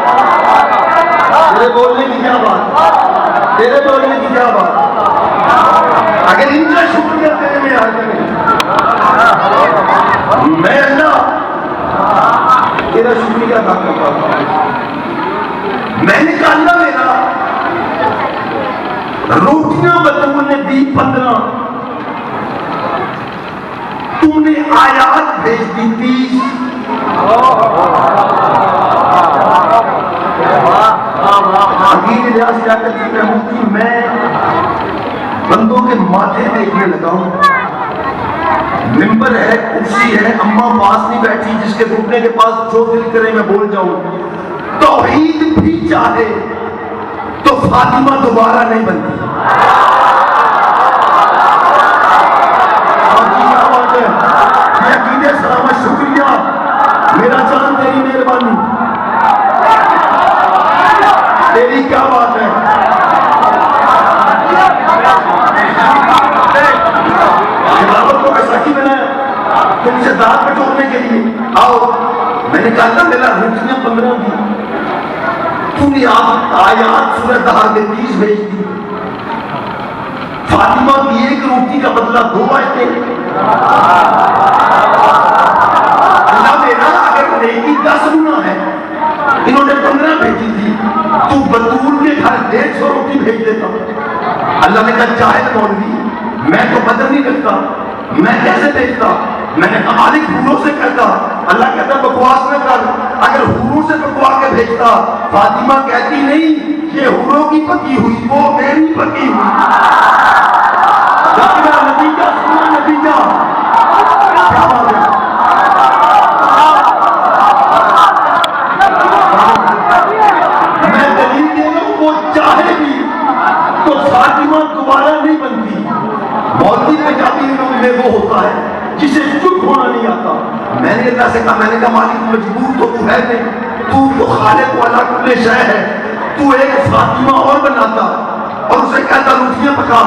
तेरे बोलने की क्या बात, तेरे बोलने की क्या बात। अगर इनका शुक्रिया तेरे में आ जाए, मैं अल्लाह तेरा शुक्रिया अदा करता हूं। मैंने कहा अल्लाह मेरा रोटियां बतूल ने दी 15, तुमने आयात भेज दी 30। अकील इलियास जाकर जिक्र मुफ्ती मैं बंदों के माथे देखने लगा हूं, मिंबर है, कुर्सी है, अम्मा पास नहीं बैठी जिसके घुटने के पास जो दिल करे मैं बोल जाऊं। तौहीद भी चाहे तो फातिमा दोबारा नहीं बनती। आपकी क्या बात है? यकीन सलामत, शुक्रिया मेरा जान, तेरी मेहरबानी, तेरी क्या बात है। को बैसाखी बनाया तुमसे दांत पे टोकने के लिए, आओ। मैंने कहा था मेरा रोटियां 15 दी, तूने आयात सूरह दहार में 30 भेज दी। फातिमा की एक रोटी का बदला 2 आयतें। अल्लाह मेरा अगर नेकी 10 गुना है, इन्होंने 15 भेजी थी, तू बतूल के घर 150 रोटी भेज देता। अल्लाह ने कहा जाहिल मौलवी, मैं तो बदल नहीं रखता, मैं कैसे भेजता? मैंने कहा मालिक हूरों से कहता। अल्लाह कहता बकवास न कर, अगर हूरों से बकवा के भेजता। फातिमा कहती नहीं, ये हूरों की पकी हुई, वो मेरी पकी हुई। नतीजा सुना, नतीजा क्या बात है। मैं दलील दे रहा हूं, वो चाहे भी तो फातिमा दोबारा नहीं बनती। मौलवी पंजाबी में वो होता है जिसे चुप होना नहीं आता। मैंने अल्लाह से कहा, मैंने कहा मालिक मजबूर तो तू है नहीं, तू तो खालिक वाला कुल्ले शय है, तू एक फातिमा और बनाता और उसे कहता रोटियां पका,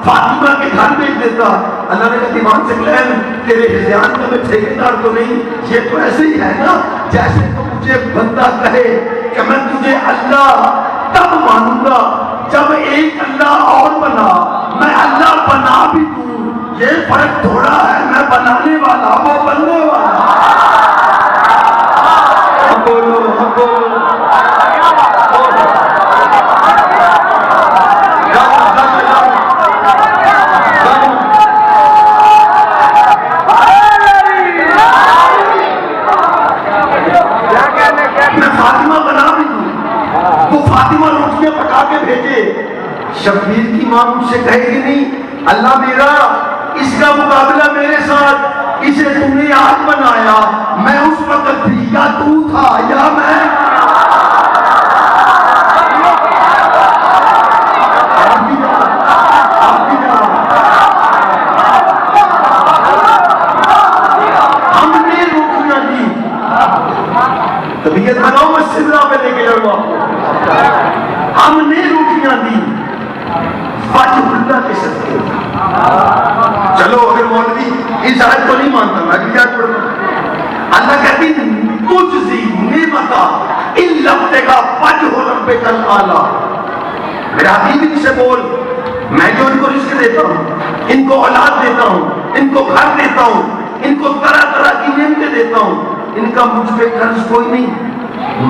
फातिमा के घर भेज देता। अल्लाह ने कहा दीवान से क्लैन, तेरे हिज़्यान का मैं ठेकेदार तो नहीं, ये तो ऐसे ही है ना जैसे तो मुझे बंदा कहे कि मैं तुझे अल्लाह तब मानूंगा जब एक अल्लाह और बना, मैं अल्लाह बना भी दूं। ये फर्क थोड़ा है, मैं बनाने वाला, वो बनने वाला। हम बोलो, हम बोलो। मैं फातिमा बना भी दूं, वो फातिमा रोटियां पका के भेजे। शब्बीर की मां मुझसे कहेगी नहीं, अल्लाह मेरा इसका मुकाबला मेरे साथ, इसे तुमने आज बनाया, मैं उस वक्त भी या तू था या मैं। हमने रोटियां दी, तबीयत बनाओ, मैं सिमरा पे लेके जाऊंगा। हमने रोटियां दी के सदके। चलो अगर मौलवी इस आयत को नहीं मानता, मैं भी याद पढ़ूंगा। अल्लाह कहती तुझी नेमता इन लफ्ते का पज हो रब्बे कल आला। मेरा हबीब इनसे बोल, मैं जो इनको रिस्क देता हूँ, इनको औलाद देता हूँ, इनको घर देता हूँ, इनको तरह तरह की नेमतें देता हूँ, इनका मुझ पे कर्ज कोई नहीं,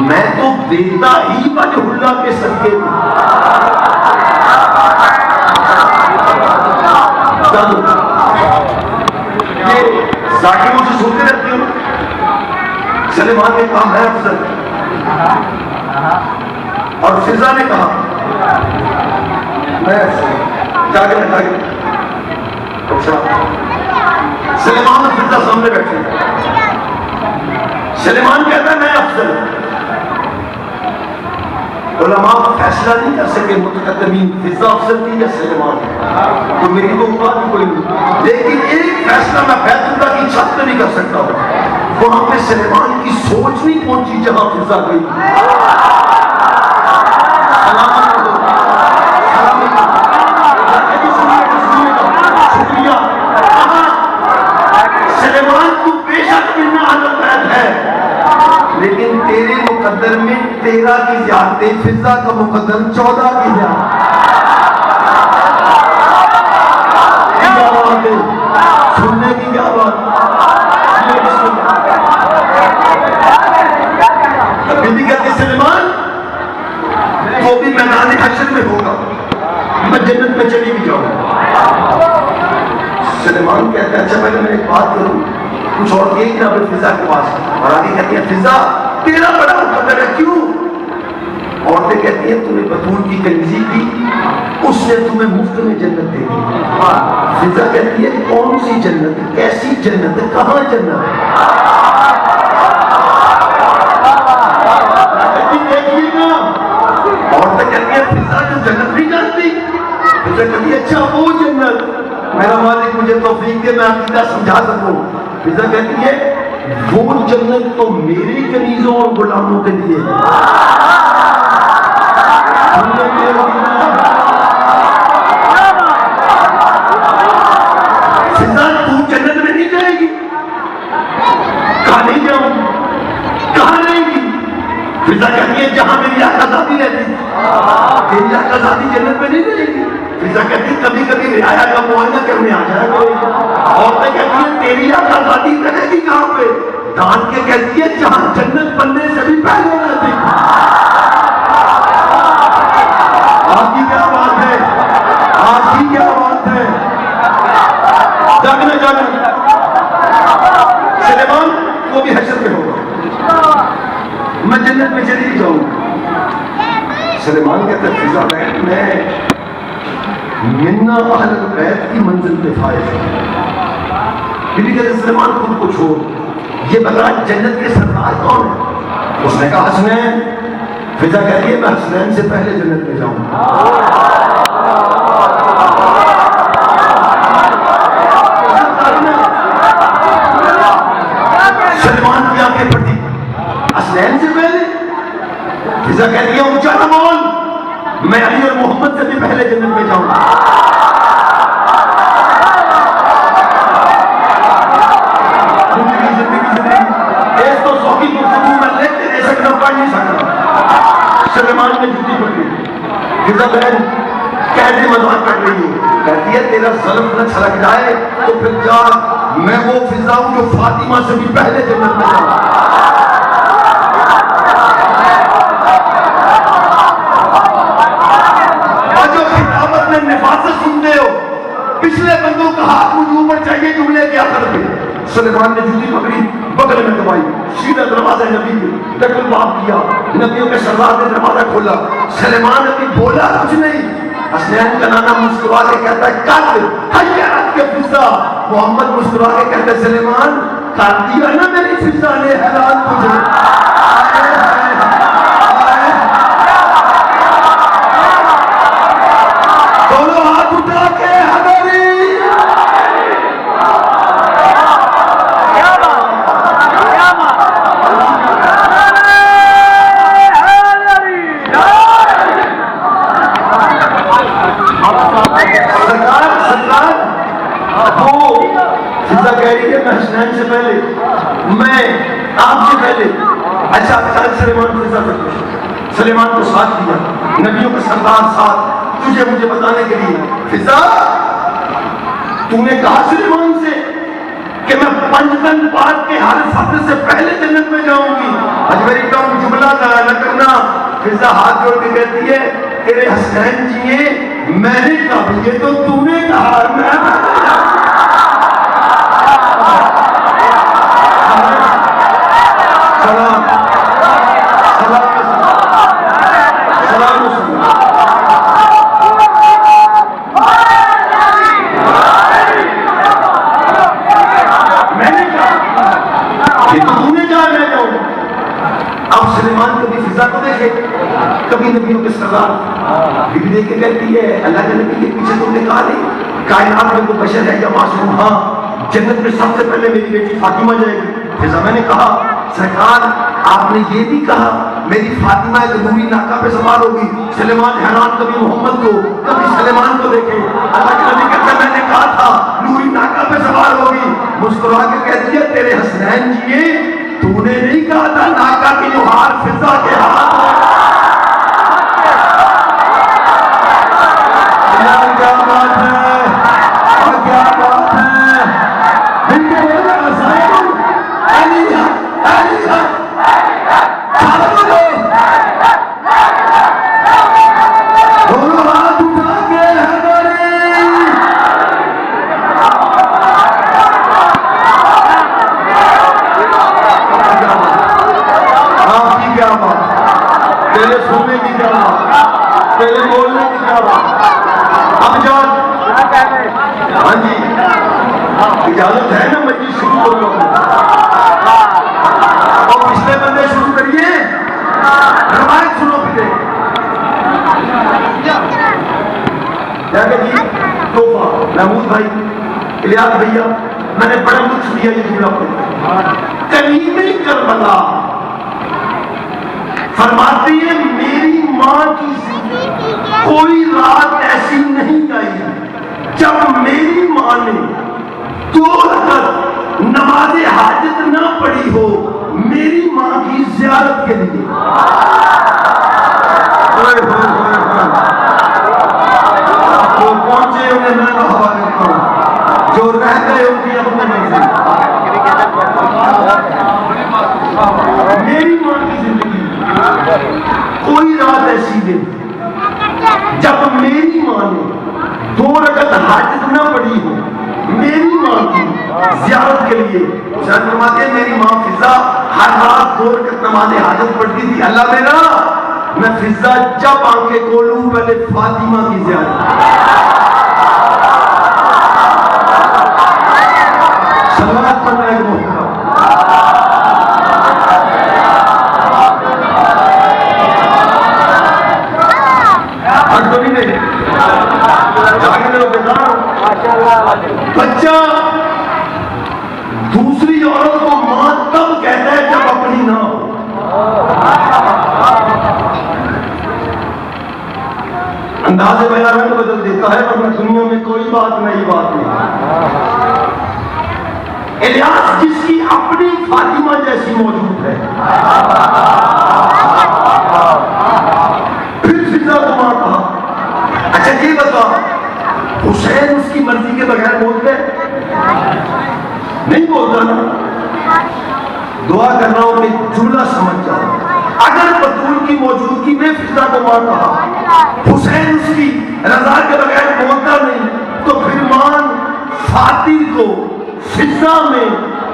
मैं तो देता ही वजहुल्लाह के सदके। ये जाकिरों से सुनते रहती हूँ, सलेमान ने कहा मैं अफजल, और फिजा ने कहा मैं जागे। अच्छा, सलेमान और फिजा सामने बैठे, सलेमान कहता है मैं अफजल। उलमा फैसला नहीं कर सके मुतकद्दमीन फिजा अफजल थी या सलेमान, तो मेरी तो बात कोई नहीं, लेकिन एक फैसला मैं बैतुल्लाह की छत पे नहीं कर सकता हूं, वहां पे सलेमान की सोच नहीं पहुंची जहां फिजा गई। शुक्रिया। सलेमान तू बेशक मिलना हालत है, लेकिन तेरे मुकद्दर में 13 की ज्यादती, फिजा का मुकद्दर 14 की ज्यादती। सुनने की क्या बात, बीबी कहती सलेमान वो भी मैदान हश्र में होगा, मैं जन्नत में चली भी जाऊंगा। सलेमान कहते हैं अच्छा पहले मैं एक बात करूं, कुछ और एक ना फिजा के पास, और आगे कहती है फिजा तेरा बड़ा मुकद्दर है, क्यों? औरतें कहती हैं तुम्हें बतूल की कंजी की, उसने तुम्हें मुफ्त में जन्नत दे दी। फिजा कहती है कौन सी जन्नत, कैसी जन्नत, कहाँ जन्नत? देखिएगा, औरतें कहती है फिजा जो जन्नत नहीं जानती। फिजा कहती है अच्छा वो जन्नत, मेरा मालिक मुझे तौफीक दे मैं अकीदा समझा सकूं। फिजा कहती है वो जन्नत तो मेरे कनीजों और गुलामों के लिए है। फिजा तू जन्नत में नहीं जाएगी, कहाँ नहीं जाऊं, कहाँ रहेगी? फिजा कहती है जहां मेरी आकाजादी रहती थी, तेरी आकाजादी जन्नत में नहीं रहेगी। फिजा कहती है कभी कभी रियाया का मुआयना करने आ जाएगा। औरतें कहती है तेरी आकाजादी रहेगी कहां पे? दान के कहती है जहां जन्नत बनने से भी पहले रहती। आपकी क्या बात है, आपकी क्या बात है? जागना जागना सुलेमान वो भी हशर में होगा, मैं जन्नत में चली जाऊंगा। सुलेमान कहते फिजा मैं मिन्ना अहल बैत की मंजिल पे फायज हूं। बीबी कहते सुलेमान खुद को छोड़, ये बता जन्नत के सरदार कौन है? उसने कहा हसनैन। फिजा कहती है मैं हसनैन से पहले जन्नत में जाऊंगा। सुलेमान की आंखें फटी, हसनैन से पहले? फिजा कहती है ऊंचा न बोल, मैं अली और मोहम्मद से भी पहले जन्नत में जाऊंगा। तो सौखी गुफ्तगू में लेते रह सकता, पढ़ नहीं सकता। सुलेमान ने जूती पकड़ी, फिजा बहन कैसे मजाक कर रही है? कहती है तेरा ज़ल्फ़ न छलक जाए तो फिर जा, मैं वो फिजा हूं जो फातिमा से भी पहले जन्नत में जाऊंगा। सुनते हो पिछले बंदों का हाथ मुझे ऊपर चाहिए, जुमले क्या करते? सुलेमान ने जूती पकड़ी, बगल में दबाई, सीधा दरवाजा नबी को दखल बाप किया। नबियों के सरदार ने दरवाजा खोला। सुलेमान अभी बोला कुछ नहीं, हसनैन का नाना मुस्कुरा के कहता है कद हय्यत के फिजा। मोहम्मद मुस्कुरा के कहते सुलेमान कर दिया ना मेरी फिजा ने हैरान तुझे। दोनों हाथ उठा के हमारी फिजा कह रही है मैं हसनैन से पहले, मैं आपसे पहले। अच्छा सुलेमान फिजा से पूछो, सुलेमान को साथ दिया, नबियों का सरदार साथ, तुझे मुझे बताने के लिए। फिजा तूने कहा सुलेमान से कि मैं पंचतन पाक के हर फर्द से पहले जन्नत में जाऊंगी, आज मेरी कम जुमला न करना। फिजा हाथ जोड़ के कहती है तेरे हसनैन जिए, मैंने कहा ये तो तूने कहा, मैं सलाम सलाम सलाम मैंने कहा ये तो तूने कहा मैं जाऊं। अब सुलेमान कभी फिजा को देखे, कभी नबियों के सरदार। बीबी देख के कहती है अल्लाह के नबी के पीछे तुमने कहा नहीं कायनात में कोई बशर है या मासूम? हाँ, जन्नत में सबसे पहले मेरी बेटी फातिमा जाएगी। फिजा मैंने कहा सरकार आपने ये भी कहा मेरी फातिमा एक नूरी नाका पे सवार होगी। सुलेमान हैरान, कभी मोहम्मद को कभी सुलेमान को देखे। अल्लाह के नबी कहते मैंने कहा था नूरी नाका पे सवार होगी। मुस्कुरा के कहती है तेरे हसनैन जिए, तूने नहीं कहा था नाका की नुहार फिजा के हाथ में। क्या बात है, क्या बात है। तेरे सुनने की क्या बात, तेरे बोलने की क्या बात। अब जान हाँ जी, इजाजत है ना मजीद शुरू करो। और पिछले बंदे शुरू करिए, रवायत सुनो फिर। जी तोहफा महमूद भाई, इलियास भैया, मैंने बड़ा लुत्फ लिया ये जुमला पढ़। करीमे करबला फरमाती है मेरी मां की कोई रात ऐसी नहीं आई जब मेरी मां ने 2 रकात नमाज हाजत ना पढ़ी हो मेरी मां की ज़ियारत के लिए। जो पहुंचे उन्हें मैं हवाले करूं, जो रह गए उनकी अपने मर्जी। मेरी मां की जिंदगी कोई रात ऐसी नहीं जब मेरी मां ने 2 रकात हाजत ना पढ़ी हो मेरी मां की ज़ियारत के लिए। हुसैन फरमाते हैं मेरी मां फिजा हर रात 2 रकात नमाज हाजत पढ़ती थी। अल्लाह मेरा, मैं फिजा जब आंखें खोलूं पहले फातिमा की ज़ियारत। सलावत पढ़ना एक मौका। बच्चा दूसरी औरत को मां तब कहता है जब अपनी ना हो। अंदाज़े बयान रंग बदल देता है, वरना दुनिया में कोई बात नई बात नहीं। इलियास जिसकी अपनी फातिमा जैसी मौजूद है, फिर फिजा को मां कहा। अच्छा ये बता, हुसैन उसकी मर्जी के बगैर बोलते नहीं बोलता ना। दुआ कर रहा हूं कि जुमला समझ जाओ। अगर बतूल की मौजूदगी में फिजा को मां कहा, हुसैन उसकी रजा के बगैर बोलता नहीं, तो फिर मान फातिल को फिजा में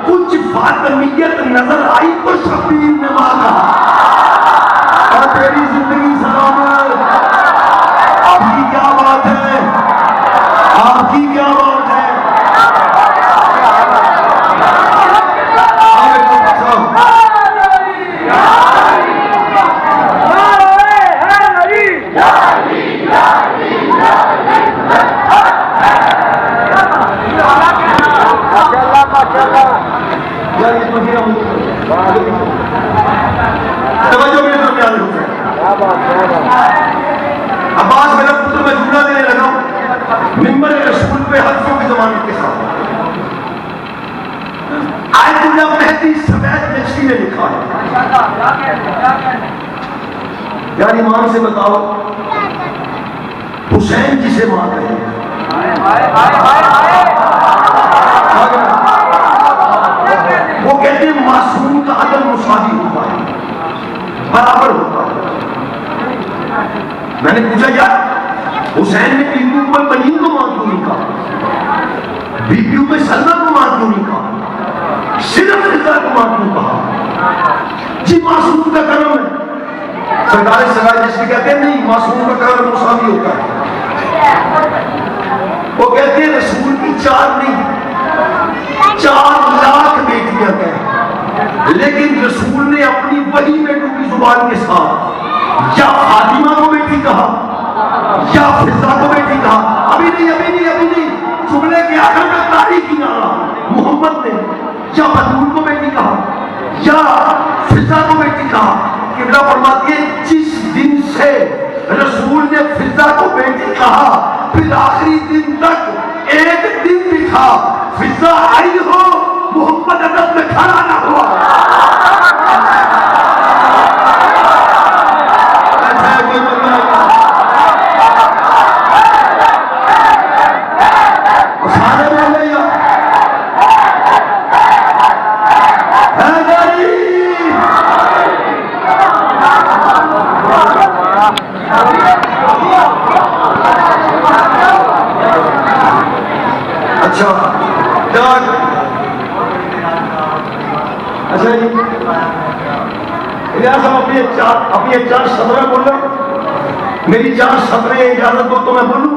कुछ फातमियत नजर आई तो शबीर ने मांगा और तेरी जिंदगी सलामत। आपकी क्या बात है, आपकी क्या बात है। अब्बास मेरा पुत्र मैं जुमला देने लगा मिंबर रसूल पे हल्फों की जमानत के साथ। आयतुल्ला मेहदी सफेद नक्शी ने लिखा है, यार ईमान से बताओ, हुसैन जिसे मां कहे वो कहते हैं मासूम का अदल मुसावी होता है, बराबर होता है। मैंने पूछा यार हुसैन ने बीबी उम्मुल बनीन को मां क्यों नहीं कहा, बीबी उम्मे सलमा को मां क्यों नहीं कहा, सिर्फ फिजा को मां क्यों कहा। जी मासूम का कर्म है, सरदार सराय जिसके कहते हैं नहीं मासूम का कर्म मुसावी होता है। वो कहते हैं रसूल की 4 नहीं 4 लाख बेटियां कहें, लेकिन रसूल ने अपनी वही बेटों की जुबान के साथ या फातिमा को बेटी कहा या फिजा को बेटी कहा। अभी नहीं जुमले के आखिर में तारीख की नारा मोहम्मद ने या बतूल को बेटी कहा या फिजा को बेटी कहा। किबला फरमाती है जिस दिन से रसूल ने फिजा को बेटी कहा फिर आखिरी दिन तक एक दिन भी था फिजा आई हो मोहम्मद अदब में खड़ा ना हुआ। अच्छा जी इलियास अपनी 4 सदरें बोलो, मेरी 4 सदरें इजाजत दो तो मैं बोलूं।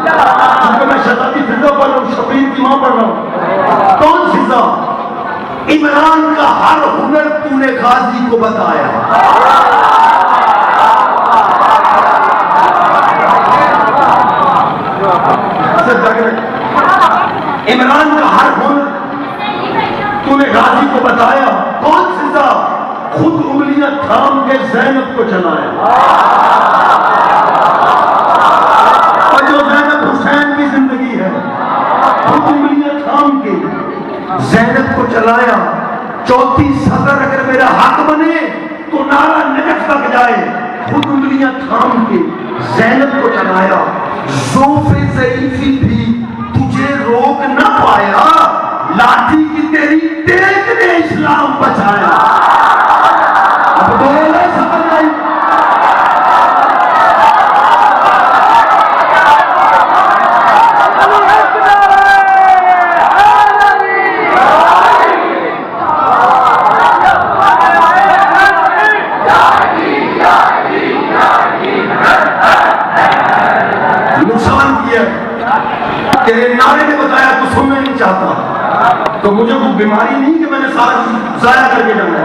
क्योंकि मैं शहजादी फिजा पढ़ रहा हूँ, शबीर की मां पढ़ रहा हूँ। कौन फिजा? इमरान का हर हुनर तूने गाजी को बताया। इमरान का हर हुनर तूने गाजी को बताया। कौन फिजा? खुद उंगलियां थाम के ज़ैनब को चलाया। और जो ज़ैनब हुसैन की जिंदगी है, खुद उंगलियां थाम के ज़ैनब को चलाया। चौथी सदर अगर मेरा हक बने तो नारा नजफ तक जाए। खुद उंगलियां थाम के ज़ैनब को चलाया। ज़ोफ़े ज़ईफ़ी भी तुझे रोक न पाया। लाठी की तेरी टेक ने इस्लाम बचाया। अब बोले समझ आई? नुकसान किया, तेरे नारे ने बताया तू सुनना नहीं चाहता, तो मुझे कोई बीमारी नहीं कि मैंने सारा चीज जाया करके जाना है।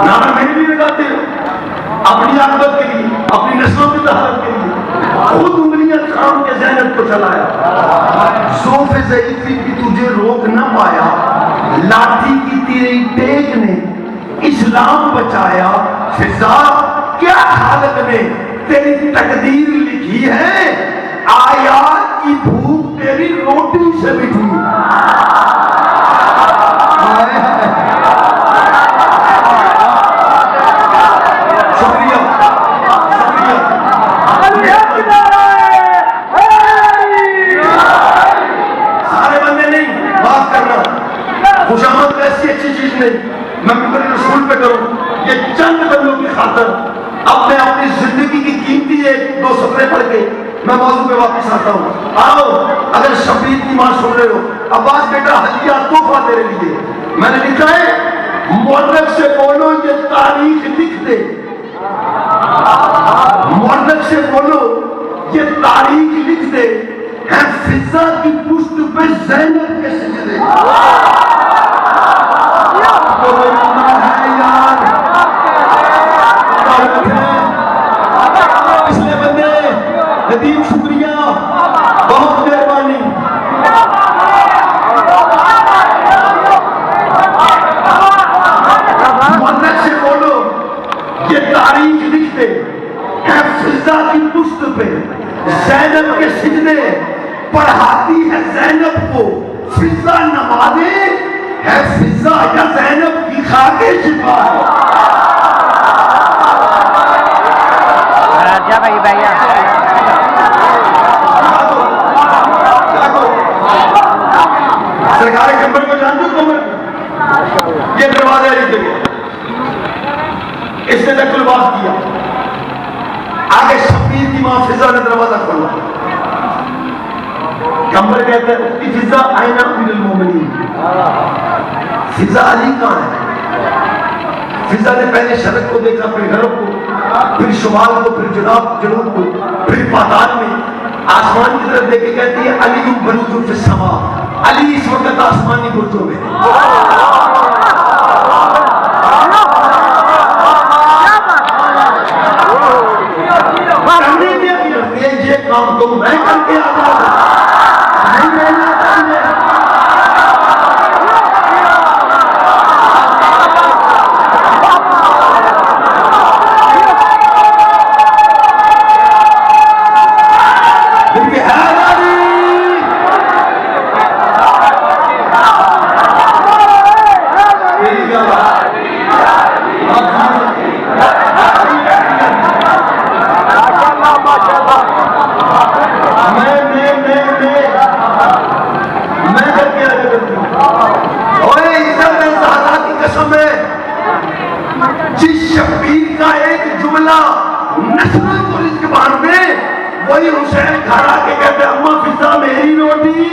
नारा मेरे लिए लगाते हो, अपनी आदत के लिए, अपनी नस्लों की तहारत के लिए। खुद उंगलियां थाम के ज़ैनब को चलाया। ज़ोफ़े ज़ईफ़ी भी तुझे रोक न पाया। लाठी की तेरी टेक ने इस्लाम बचाया। फिजा क्या हालत में तेरी तकदीर लिखी है। आयात की भूख तेरी रोटी से मिठी। शुक्रिया, शुक्रिया। सारे बंदे नहीं, बात करना। खुशामद ऐसी अच्छी चीज नहीं मैं मेरे रसूल पे करूं। ये चंद बंदों की खातर अब मैं अपनी जिंदगी की कीमती एक दो सफरे पढ़ के मैं मौजूद पे वापस आता हूं। आओ, अगर शबीर की मां सुन रहे हो, अब्बास बेटा हदिया तोहफा तेरे लिए मैंने लिखा है। मुअल्लिफ से बोलो ये तारीख लिख दे। मुअल्लिफ से बोलो ये तारीख लिख दे। है फिजा की पुष्ट पे ज़ैनब के सिजदे। तो है यार, पिछले बंदे नदीम शुक्रिया, बहुत मेहरबानी। मुअल्लिफ से बोलो ये तारीख लिख दे। है फिजा की पुष्ट पे ज़ैनब के सिजदे। पढ़ाती है ज़ैनब को फिजा नमाज़े। है फिजा या ज़ैनब की खाके शिफा है। भाई भैया सरकारी कंपनी को जानते हो तुम? ये दरवाजा लिख दिया, इसने नकल बात किया। आगे शबीर की मां फिजा ने दरवाजा खोला। कंबर कहता है उसकी फिजा आईना अमीरुल मोमिनीन। फिजा अली कहां है? फिजा ने पहले शरक को देखा, फिर गरब को, फिर शुमाल को, फिर जनूब को, फिर पाताल में आसमान की तरफ देखे कहती है अली बरूजुन फिस समा। अली इस वक्त आसमानी बुर्जों में। ये काम तो मैं करके आ जाऊंगा। वही हुसैन घर आके कहते अम्मा फिजा मेरी रोटी।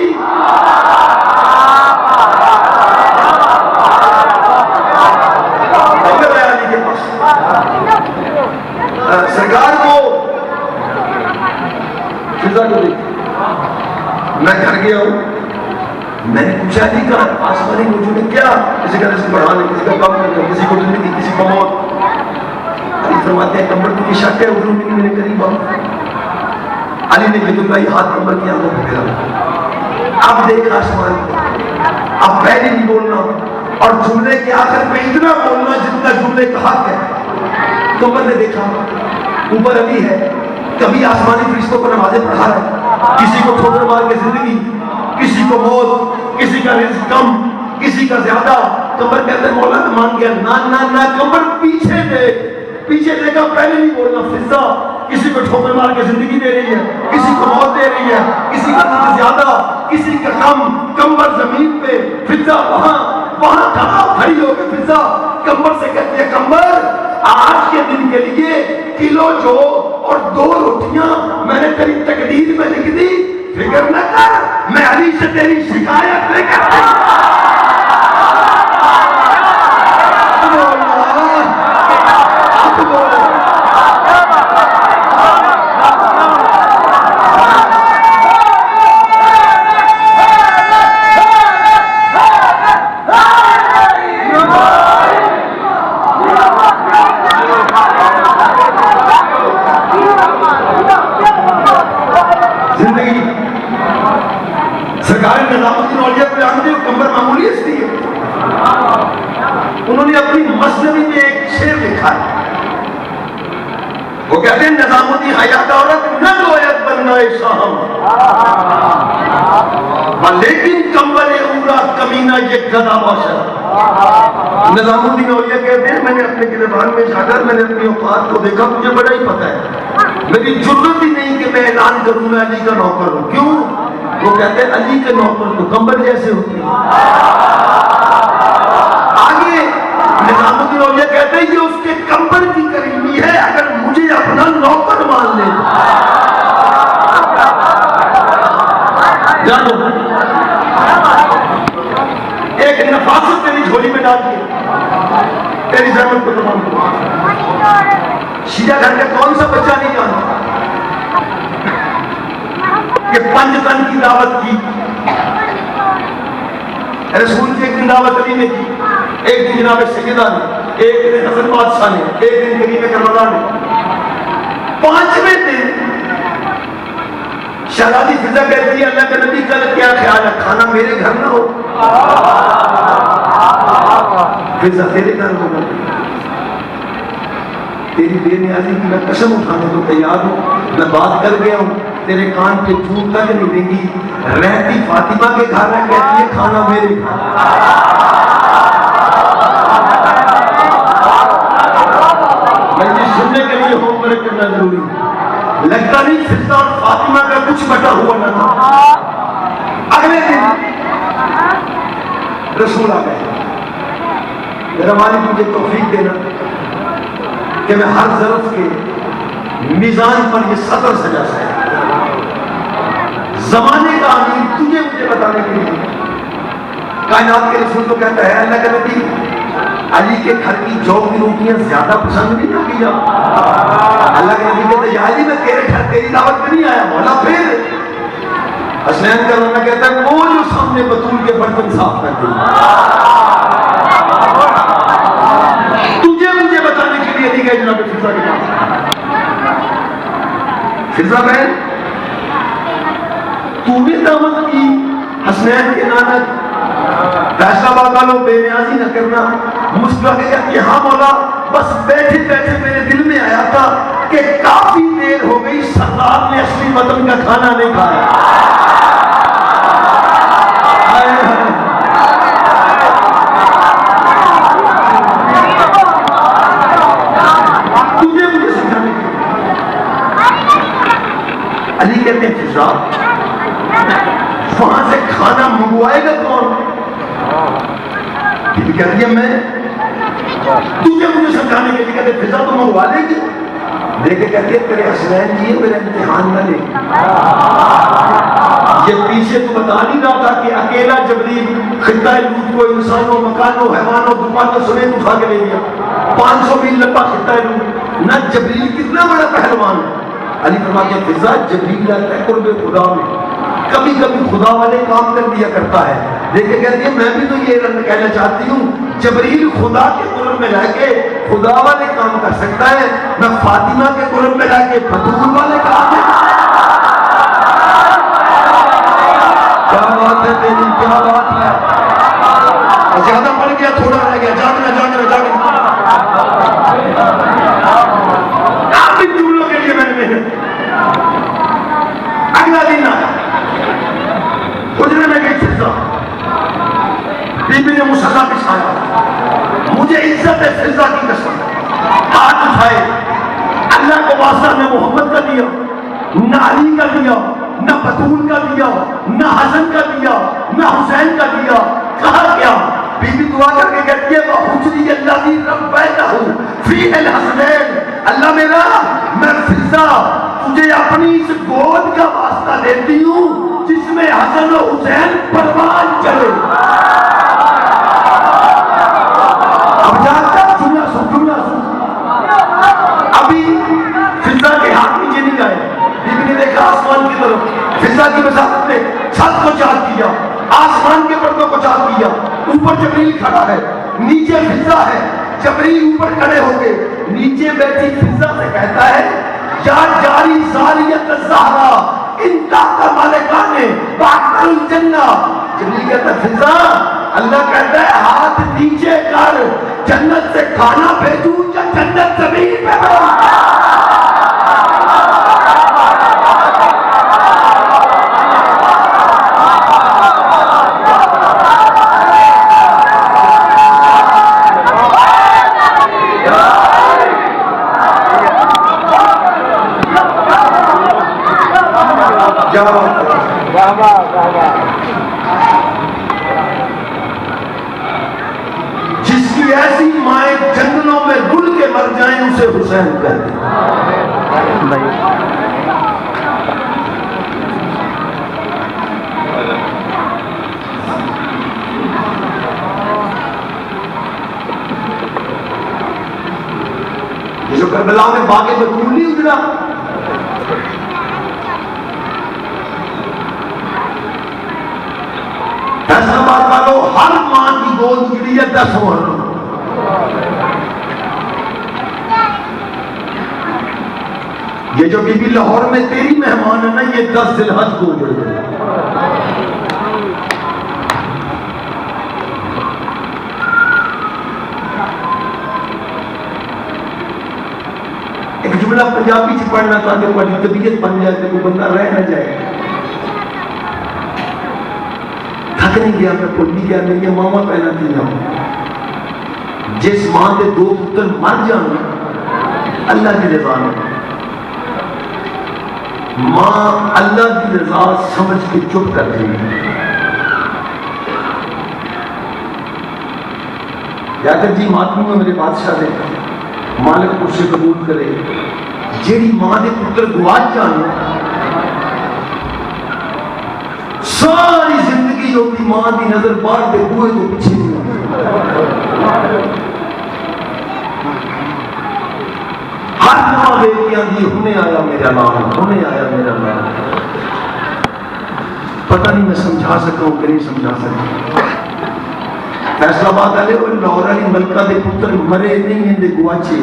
सरकार को फिजा को देखी। मैं घर गया हूं, मैंने पूछा नहीं कहा आसमानी मौजूद है क्या, किसी का रिस्क बढ़ाने, किसी का कम करने, किसी को जिंदगी, किसी को मौत। अली फरमाते हैं कमर की शक है, उधर में मेरे करीब आओ। अली ने बेदुल्लाही हाथ कमर की आंखों पर फेरा। अब देख आसमान, अब पहले नहीं बोलना और जुमले के आखिर में इतना बोलना जितना जुमले का हक है। कमर ने देखा ऊपर अली है, कभी आसमानी फरिश्तों को नमाजें पढ़ा रहा है, किसी को ठोकर मार के जिंदगी, किसी को मौत, किसी का रिस्क कम, किसी का ज्यादा। कमर कहते मौला ने मान गया, ना ना ना कमर पीछे देख, पीछे देखा, पहले नहीं बोलना। फिजा किसी को ठोकर मार के जिंदगी दे रही है, किसी को मौत दे रही है, किसी का रिस्क ज्यादा, किसी का कम। कमर जमीन पे, फिजा वहां खड़ी हो गई। फिजा कमर से कहती है कमर आज के दिन के लिए किलो जो और 2 रोटियां मैंने तेरी तकदीर में लिख दी, फिक्र न कर, मैं अली से तेरी शिकायत नहीं करता। सरकार निजामुद्दीन औलिया को जानते हो, कमर मामूली हस्ती है। उन्होंने अपनी मसनवी में एक शेर लिखा है, वो कहते हैं निजामुद्दीन हयात औरत न गोयत बनना शाम, लेकिन कमर उरा कमीना ये गदा बाशा। निजामुद्दीन औलिया कहते हैं मैंने अपने गिरबान में जाकर मैंने अपनी औकात को देखा, मुझे बड़ा ही पता है, मेरी जरूरत ही नहीं कि मैं ऐलान करूं मैं अली का नौकर हूं। क्यों? वो कहते हैं अली के नौकर तो कंबल जैसे होते हैं। आगे निजामुद्दीन औलिया कहते हैं ये उसके कंबल की करीबी है, अगर मुझे अपना नौकर मान ले जानो। एक नफासत तेरी झोली में डाल के तेरी जरूरत को तमाम शिया घर का कौन सा बच्चा नहीं जानता कि 5 तन की दावत की रसूल की, एक दिन दावत अली ने की, एक दिन जनाब सैयदा ने, एक दिन हसन बादशाह ने, एक दिन करीम करबला ने। 5वें दिन शहजादी फिजा कहती है अल्लाह के नबी कल क्या ख्याल है, खाना मेरे घर ना हो। फिजा तेरे घर होगा, तेरी बेनियाजी की मैं कसम उठाने को तैयार हूं, मैं बात कर गया हूं, तेरे कान पे चूक तक नहीं देगी। रहती फातिमा के घर में कहती है खाना मेरे घर। मैं ये सुनने के लिए होमवर्क करना जरूरी है। लगता नहीं फिजा और फातिमा का कुछ बटा हुआ न था। अगले दिन रसूल आ गए, मेरा मालिक मुझे तौफीक देना कि मैं हर ज़रूरत के मीज़ान पर ये सतर सजा सके। ज़माने का अमीर तुझे मुझे बताने के लिए कायनात के रसूल को कहता है अल्लाह का नबी अली के घर की जौ की रोटियां ज्यादा पसंद नहीं आती। अल्लाह के नबी कहते हैं अली मैं तेरे घर तेरी दावत में नहीं आया। बोला फिर हसनैन का लड़का कहता है वो जो सामने बतूल के बर्तन साफ करते तुझे मुझे बताने के लिए नहीं गए जनाब फिजा के पास। फिजा बहन तूने दावत की हसनैन के नाना फैसलाबाद वालों बेनियाजी न करना। मुस्कुरा के कहती हाँ मौला बस बैठे बैठे मेरे दिल में आया था कि काफी देर हो गई सरदार ने असली वतन का खाना नहीं खाया। तुझे मुझे समझाने के अली कहते हैं फिजा वहां से खाना मंगवाएगा कौन? कहती है मैं। तुझे मुझे समझाने के लिए कहते फिजा तो मंगवा लेगी। लेके कहती है तेरे हसनैन जी मेरा इम्तिहान न ले। ये पीछे तो बता नहीं रहा था कि अकेला जबरील खित्ता लूत को इंसानों मकानों हैवानों दुकानों समेत उठा के ले लिया। 500 मील लंबा खित्ता लूत ना जबरील कितना बड़ा पहलवान है। अली फरमाते हैं फिजा जबरील आता है कुर्ब खुदा में, कभी कभी खुदा वाले काम कर दिया करता है। देखिए कहती है मैं भी तो ये रंग कहना चाहती हूँ, जबरील खुदा के कुर्ब में लाके खुदा वाले काम कर सकता है, मैं फातिमा के कुर्ब में लाके बतूल वाले काम है। क्या बात है तेरी, क्या बात है। ज्यादा पड़ गया, थोड़ा रह गया, जागना जागना जागना। आप भी जुमलों के लिए मैंने मेहनत। अगला दिन आया, गुजरे में गई फिजा, बीबी ने मुसल्ला बिछाया। मुझे इज्जत है फिजा की कसम, हाथ उठाए, अल्लाह को वास्ता न मोहम्मद का दिया, न अली का दिया, न बतूल का दिया, न हसन का दिया, न हुसैन का दिया। कहा क्या? बीबी दुआ करके कहती है वहुजरी अल्लाजी रब्बैतहु फीहिल हसनैन, अल्लाह मेरा मैं फिजा तुझे अपनी इस गोद का वास्ता देती हूँ जिसमें हसन और हुसैन परवान चले। अब जाकर जुमला सुन। अभी फिजा के हाथ नीचे नहीं गए, बीबी ने देखा आसमान की तरफ, फिजा की वजाहत ने छत को चाक किया, आसमान के पर्दों को चाक किया, ऊपर जबरील खड़ा है, नीचे फिजा है। जबरील ऊपर खड़े होके नीचे बैठी फिजा से कहता है या जारी सारियत ज़हरा इंता का मालिकाने बाकरुल जन्ना। जबरील कहता है फिजा, अल्लाह कहता है हाथ नीचे कर, जन्नत से खाना भेजूं या जन्नत जमीन पे भेजूं। जिसकी ऐसी माए जंगलों में रुल के मर जाएं उसे हुसैन कहते हैं। ये जो करबला में बागे बतूल नहीं उजड़ा, फैसलाबाद वालों हर मां की गोद उजड़ी है 10 मुहर्रम। ये जो बीबी लाहौर में तेरी मेहमान है ना, ये 10 जिलहज को उजड़ गए। एक जुमला पंजाबी च पढ़ना ताकि बड़ी तबीयत बन जाए, तो कोई बंदा रह न जाए। थक नहीं गया, मैं भुल नहीं गया, मेरी मामा कहना थी जिस मां के 2 पुत्र मर जाए अल्लाह की रजा में, मां अल्लाह की रजा समझ के चुप कर देगी। जाकर जी मातमू में मेरे बादशाह ने मालिक मुझसे कबूल करे, जेड़ी मां के पुत्र गुआच जाने सारी जिंदगी होती मां की नजर बाहर के बूहे तो पीछे नहीं, हर मां बेटियां दी हुने आया मेरा नाम, हुने आया मेरा नाम। पता नहीं मैं समझा सका कि नहीं समझा सका। फैसलाबाद वाले और लाहौर वाली मलका के पुत्र मरे नहीं, इनके गुआचे।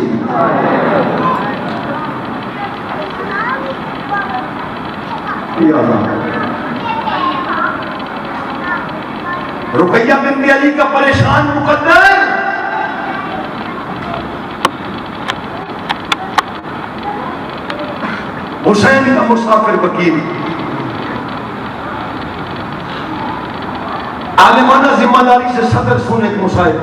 रुकैया बिन्त अली का परेशान मुकद्दर हुसैन का मुसाफिर वकील, आलिमाना जिम्मेदारी से सदर सोने के मुसाहिब,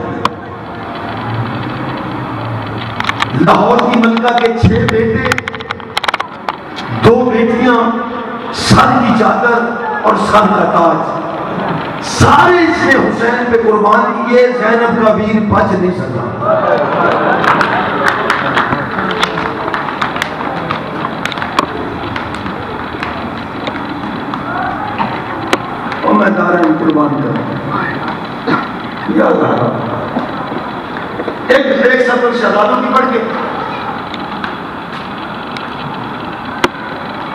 लाहौर की मलका के 6 बेटे, 2 बेटियां, सर की चादर और सर का ताज, सारे इसने हुसैन पे कुर्बान किए। ज़ैनब का वीर बच नहीं सका। और मैं दारा कुर्बान कर याद आ रहा एक सफर शहजादों की बढ़ के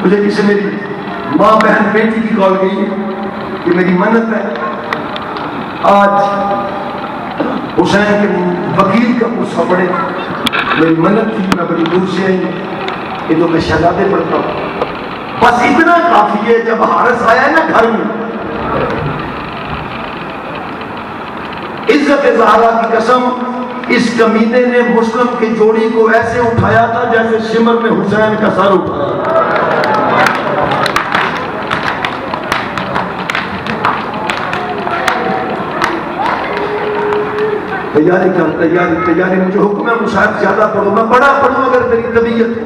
मुझे किसी मेरी माँ बहन बेटी की कॉल गई कि मेरी मन्नत है, आज हुसैन के वकील का पूछा पड़े, मेरी मन्नत थी, मैं बड़ी दूर से आई, ये तो मैं शहजादे पढ़ता हूँ, बस इतना काफी है। जब हारस आया ना घर में, इज्जत ज़हरा की कसम, इस कमीने ने मुस्लिम की जोड़ी को ऐसे उठाया था जैसे शिमर में हुसैन का सर उठाया। तैयारी कर, तैयारी तैयारी, मुझे हुक्म है मुशाहिद ज्यादा पढ़ो, मैं बड़ा पढ़ूं अगर तेरी तबीयत हो।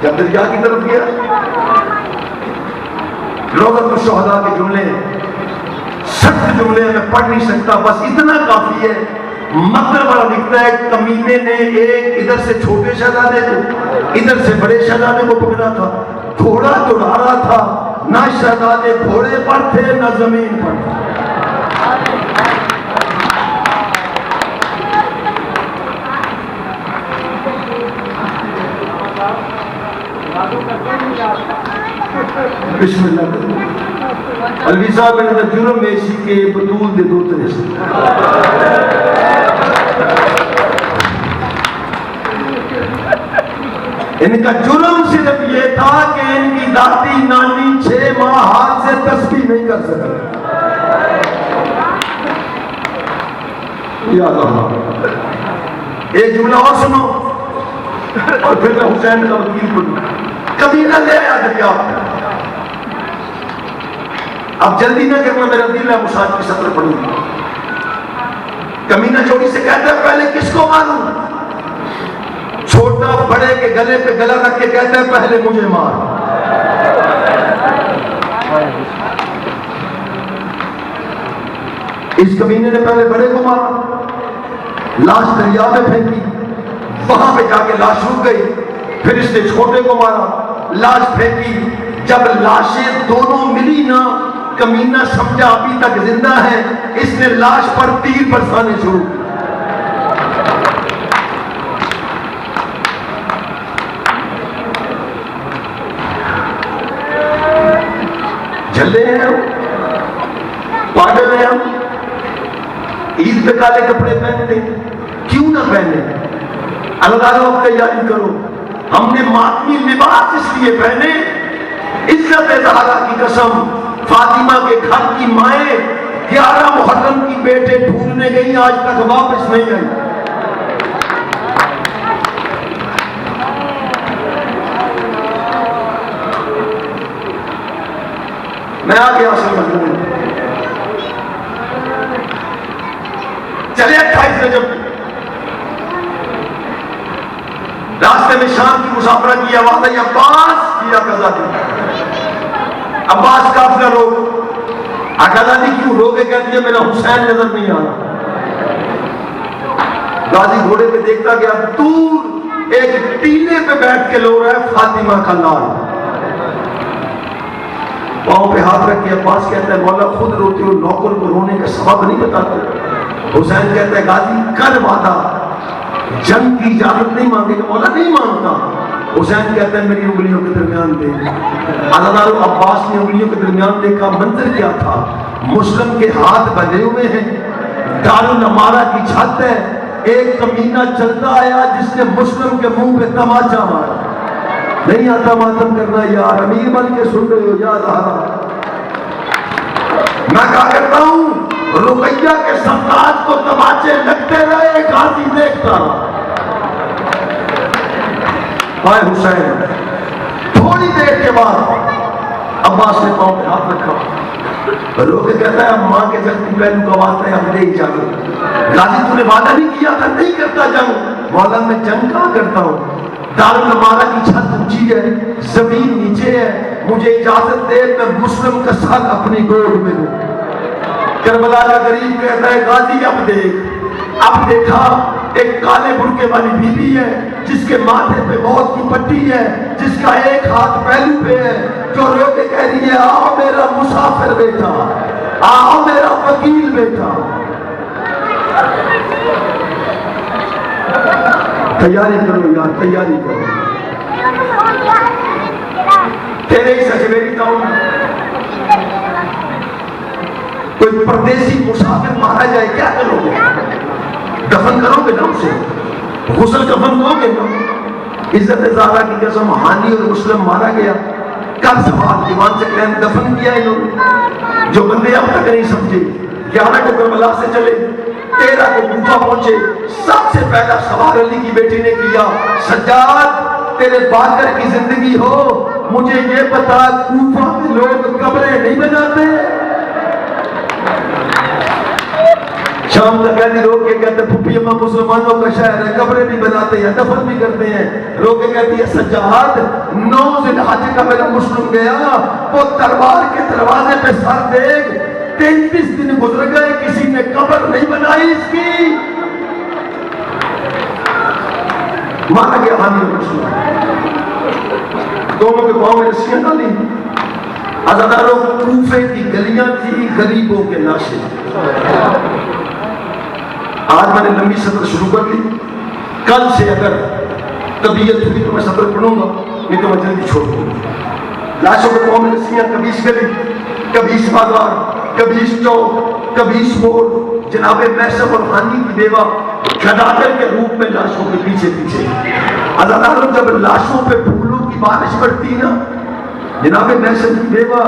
जब दरिया की तरफ गया, रौज़तुल शुहदा के जुमले, सख्त जुमले मैं पढ़ नहीं सकता, बस इतना काफी है। मतलब बड़ा दिखता है, कमीने ने एक इधर से छोटे शहजादे को, इधर से बड़े शहजादे को पकड़ा था, घोड़ा दौड़ा रहा था, ना शहजादे घोड़े पर थे ना जमीन पर थे। बिस्मिल्लाह। अलवी साहब ने जुर्म ऐसी के बतूल दे दो तरह से इनका जुर्म सिर्फ ये था कि इनकी दादी नानी 6 माह हाथ से तस्बीह नहीं कर सके। याद रखना। एक जुमला और सुनो और फिर मैं हुसैन का वकील बनूं। कमीना ले आया दरिया। अब जल्दी ना करना, मेरा दिल है मुसाद की सत्र पढ़ूंगा। कमीना चोरी से कहता है पहले किसको मारूं? छोटा बड़े के गले पे गला रख के कहता है पहले मुझे मार। इस कमीने ने पहले बड़े को मारा, लाश दरिया में फेंकी, वहां पे जाके लाश रुक गई। फिर इसने छोटे को मारा, लाश फेंकी। जब लाशें दोनों मिली ना, कमीना समझा अभी तक जिंदा है, इसने लाश पर तीर बरसाने शुरू किए। झल्ले हैं हम, पागल हैं हम। ईद पे काले कपड़े पहनते, क्यों ना पहने? अल्लाह अब तैयारी करो। हमने मातमी लिबास इसलिए पहने, इज्जत ज़हरा की कसम, फातिमा के घर की माएं 11 मुहर्रम की बेटे ढूंढने गई, आज तक वापस नहीं आई। मैं आ गया असल मजमून। चले 28 रजब रास्ते में शाम की मुसाफरा की आवाज आई, अब्बास किया कजा दी। अब्बास काफिला रोक। आकादादी क्यों रोके? कहती है मेरा हुसैन नजर नहीं आ रहा। गाजी घोड़े पे देखता गया, दूर एक टीले पे बैठ के लो रहा है फातिमा का लाल। पांव पे हाथ रख के अब्बास कहता है मौला खुद रोते हो, नौकर को रोने का सबब नहीं बताते। हुसैन कहता है गाजी कर वादा, जंग की इजाजत नहीं मांगेगा। मौला नहीं मांगता। हुसैन कहता है मेरी उंगलियों के दरमियान दे। अल्लाह अब्बास ने उंगलियों के दरमियान देखा, मंजर क्या था? मुस्लिम के हाथ बंधे हुए हैं, दारुल अमारा की छत है, एक कमीना चलता आया जिसने मुस्लिम के मुंह पे तमाचा मारा। नहीं आता मातम करना यार, अमीर बन के सुन रहे हो याद आ रहा। मैं क्या करता हूं, रुकैया के सरताज को तमाचे लगते रहे, गाजी देखता रहा। हाय हुसैन। थोड़ी देर के बाद अब्बास ने पांव पे हाथ रखा, रोके कहता है मां के जख्मी पहलू का वास्ता है, हम ले जाओ। गाजी तूने वादा नहीं किया था, नहीं करता जंग। मौला मैं जंग कहां करता हूं? दारुल अमारा की छत ऊंची है, जमीन नीचे है, मुझे इजाजत दे मैं मुस्लिम का सर अपनी गोद में लूं। करबला का गरीब कहता है गाजी अब देख। अब देखा एक काले बुर्के वाली बीबी है, जिसके माथे पे मौत की पट्टी है, जिसका एक हाथ पहलू पे है, जो रो के कह रही है आओ मेरा मुसाफिर बेटा, आओ मेरा वकील बेटा। तैयारी करो यार, तैयारी करो। तेरे ही सजवेरी टाउन कोई परदेसी मुसाफिर मारा जाए क्या करोगे? दफन करोगे ना उसे, गुस्ल कफन दोगे ना? इज्जत ज़ारा की कसम, हानी और मुस्लिम मारा गया, कल सवाल दीवान से क्लैम दफन किया इन्होंने। जो बंदे अब तक नहीं समझे, 11 को करबला से चले, 13 को कूफा पहुंचे, सबसे पहला सवाल अली की बेटी ने किया, सज्जाद तेरे बाकर की जिंदगी हो, मुझे ये बता कूफा में लोग कब्रें नहीं बनाते? शाम तक कहती रोक के कहते फुफी अम्मा मुसलमानों का शहर है, कब्रें भी बनाते हैं, दफन भी करते हैं। रोक के कहती है सज्जाद 9 ज़िलहज का मेरा मुस्लिम गया, वो दरबार के दरवाजे पे सर देख, 33 दिन गुजर गए, किसी ने कब्र नहीं बनाई इसकी। मारा गया हानि मुस्लिम, दोनों के पांव में रस्सियां डाली। अज़ादारों कूफे की गलियां थी गरीबों के लाशें। आज मैंने लंबी सत्र शुरू कर दी, कल से अगर तबीयत हुई तो मैं सत्र पढ़ूंगा, नहीं तो मैं जल्दी छोड़ दूंगा। लाशों के पांव में रस्सियां, कभी इस गली, कभी इस बाजार, कभी इस चौक, कभी इस मोड़। जनाबे मैसम और हानी की बेवा गदागर के रूप में लाशों के पीछे पीछे। अज़ादारों जब लाशों पे फूलों की बारिश पड़ती ना, जनाबे मैसम की बेवा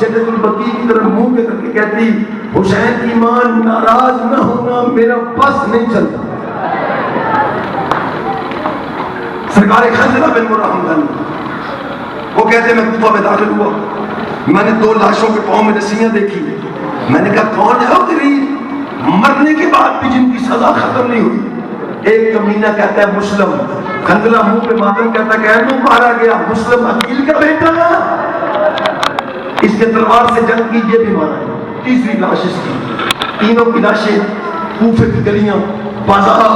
जन्नतुल बकी की तरफ मुंह के करके कहती, हुसैन ईमान नाराज न होना मेरा बस नहीं चलता। सरकार खंजरा बिन मुरहमदन वो कहते मैं कूफा में दाखिल हुआ, मैंने 2 लाशों के पांव में रस्सियां देखी। मैंने कहा कौन है वो गरीब मरने के बाद भी जिनकी सजा खत्म नहीं हुई? एक कमीना कहता है मुस्लिम, खंजरा मुंह पे मातम कहता है कहनो मारा गया मुस्लिम अकील का बेटा, इसके तलवार से जंग की, ये भी मारा गया। तीसरी लाश इसकी, तीनों की लाशें कूफे की गलियां, बाजार,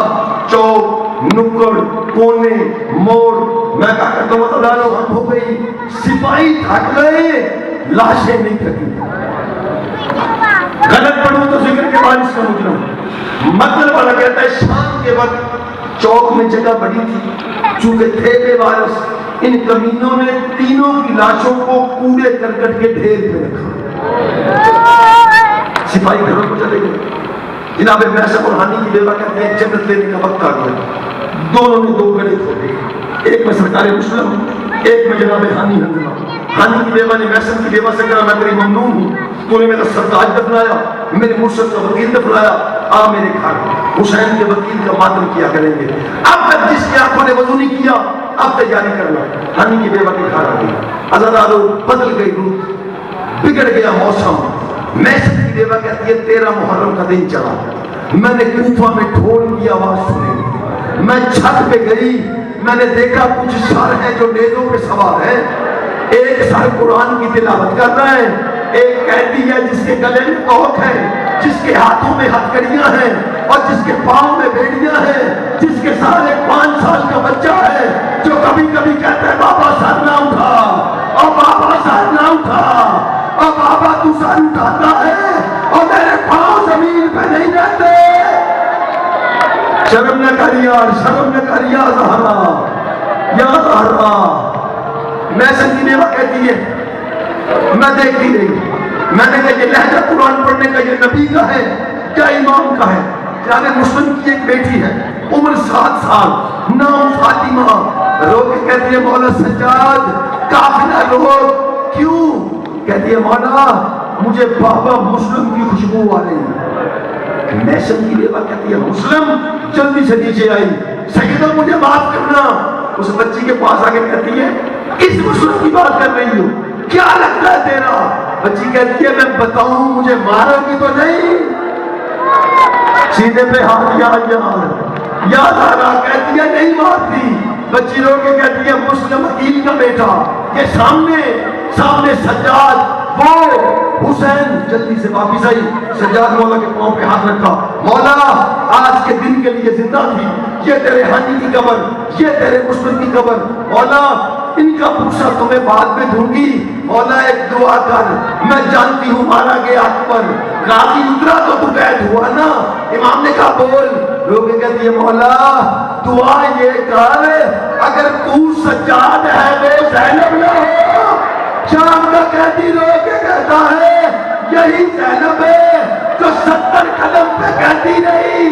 चौक, नुक्कड़, कोने, मोड़। मैं क्या करता हूँ अज़ादारों, हम हो गई, सिपाही थक गए, लाशें नहीं थकी। गलत पढ़ूं तो जिक्र के बारिश का मुजरम। मतलब वाला कहता है शाम के वक्त चौक में जगह बड़ी थी, चूंकि थे बेवारस, इन कमीनों ने तीनों की लाशों को कूड़े करकट के ढेर पे रखा। सिपाही घरों को चले गए। जनाब मैसम और हानी की बेवा कहते हैं जन्नत लेने का वक्त आ गया। दोनों ने 2 गले खोले, एक में सरकार मुस्लिम, एक में जनाब हानी हंजला। हानी की बेवा ने मैसम की बेवा से कहा मैं तेरी ममनून हूँ, तूने मेरा सरताज दफनाया, मेरे मुर्शद का वकील दफनाया, आ मेरे घर हुसैन के वकील का मातम किया करेंगे। अब तक जिसकी आंखों ने वजू नहीं किया, अब तैयारी करना। हानी की बेवा के घर आ गई। अज़ादारों बदल गई रूप, बिगड़ गया मौसम। मैसम की बेवा कहती है 13 मुहर्रम का दिन चला, मैंने कूफा में ढोल की आवाज सुनी, मैं छत पे गई, मैंने देखा कुछ सर है जो नेज़ों पे सवार है, एक सर कुरान की तिलावत कर रहा है, एक कैदी है जिसके गले में तोक है, जिसके हाथों में हथकड़ियां हैं और जिसके पांव में बेड़ियां हैं, जिसके साथ एक 5 साल का बच्चा है जो कभी कभी कहता है बाबा सर ना उठा, और बाबा सर ना उठा, और बाबा तू सर उठाता है और मेरे पांव जमीन पे नहीं रहते। शर्म न कर यार, शर्म न कर या ज़हरा, या ज़हरा। मैसम की बेवा कहती है मैं देखती रही, मैंने कहा ये लहजा कुरान पढ़ने का ये नबी का है क्या इमाम का है? जाने मुस्लिम की एक बेटी है, उम्र 7 साल, नाम फातिमा। रो के कहती है मौला सज्जाद काफिला लोग क्यों? कहती है मौला मुझे बाबा मुस्लिम की खुशबू आ रही है। मैसम की बेवा कहती है मुस्लिम जल्दी से नीचे आई, सैयदा मुझे माफ करना। उस बच्ची के पास आके कहती है किस मुस्लिम की बात कर रही हो, क्या लगता है तेरा? बच्ची कहती है मैं बताऊं मुझे मारोगी तो नहीं? सीने पे हाथ याद आ कहती है नहीं मारती। बच्ची रो के कहती है मुस्लिम वकील का बेटा, ये सामने सामने सज्जाद वो हुसैन जल्दी से वापिस आई। सज्जाद मौला के पांव पे हाथ रखा, मौला आज के दिन के लिए जिंदा थी, ये तेरे हानी की कब्र, ये तेरे मुस्लिम की कब्र, मौला इनका पूछा तुम्हें बाद में दूंगी, मौला एक दुआ कर, मैं जानती हूँ मारा गया अकबर, गाजी उतरा तो तू कैद हुआ ना। इमाम ने कहा बोल। लोग कहती है मौला दुआ ये कर अगर तू सज्जाद है वे ज़ैनब ना हो शाम का कैदी रो के कहता है यही ज़ैनब है जो 70 कदम पे कहती रही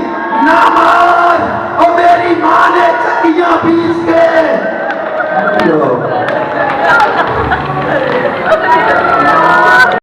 ना मार, और मेरी माँ ने चक्कियां पीस के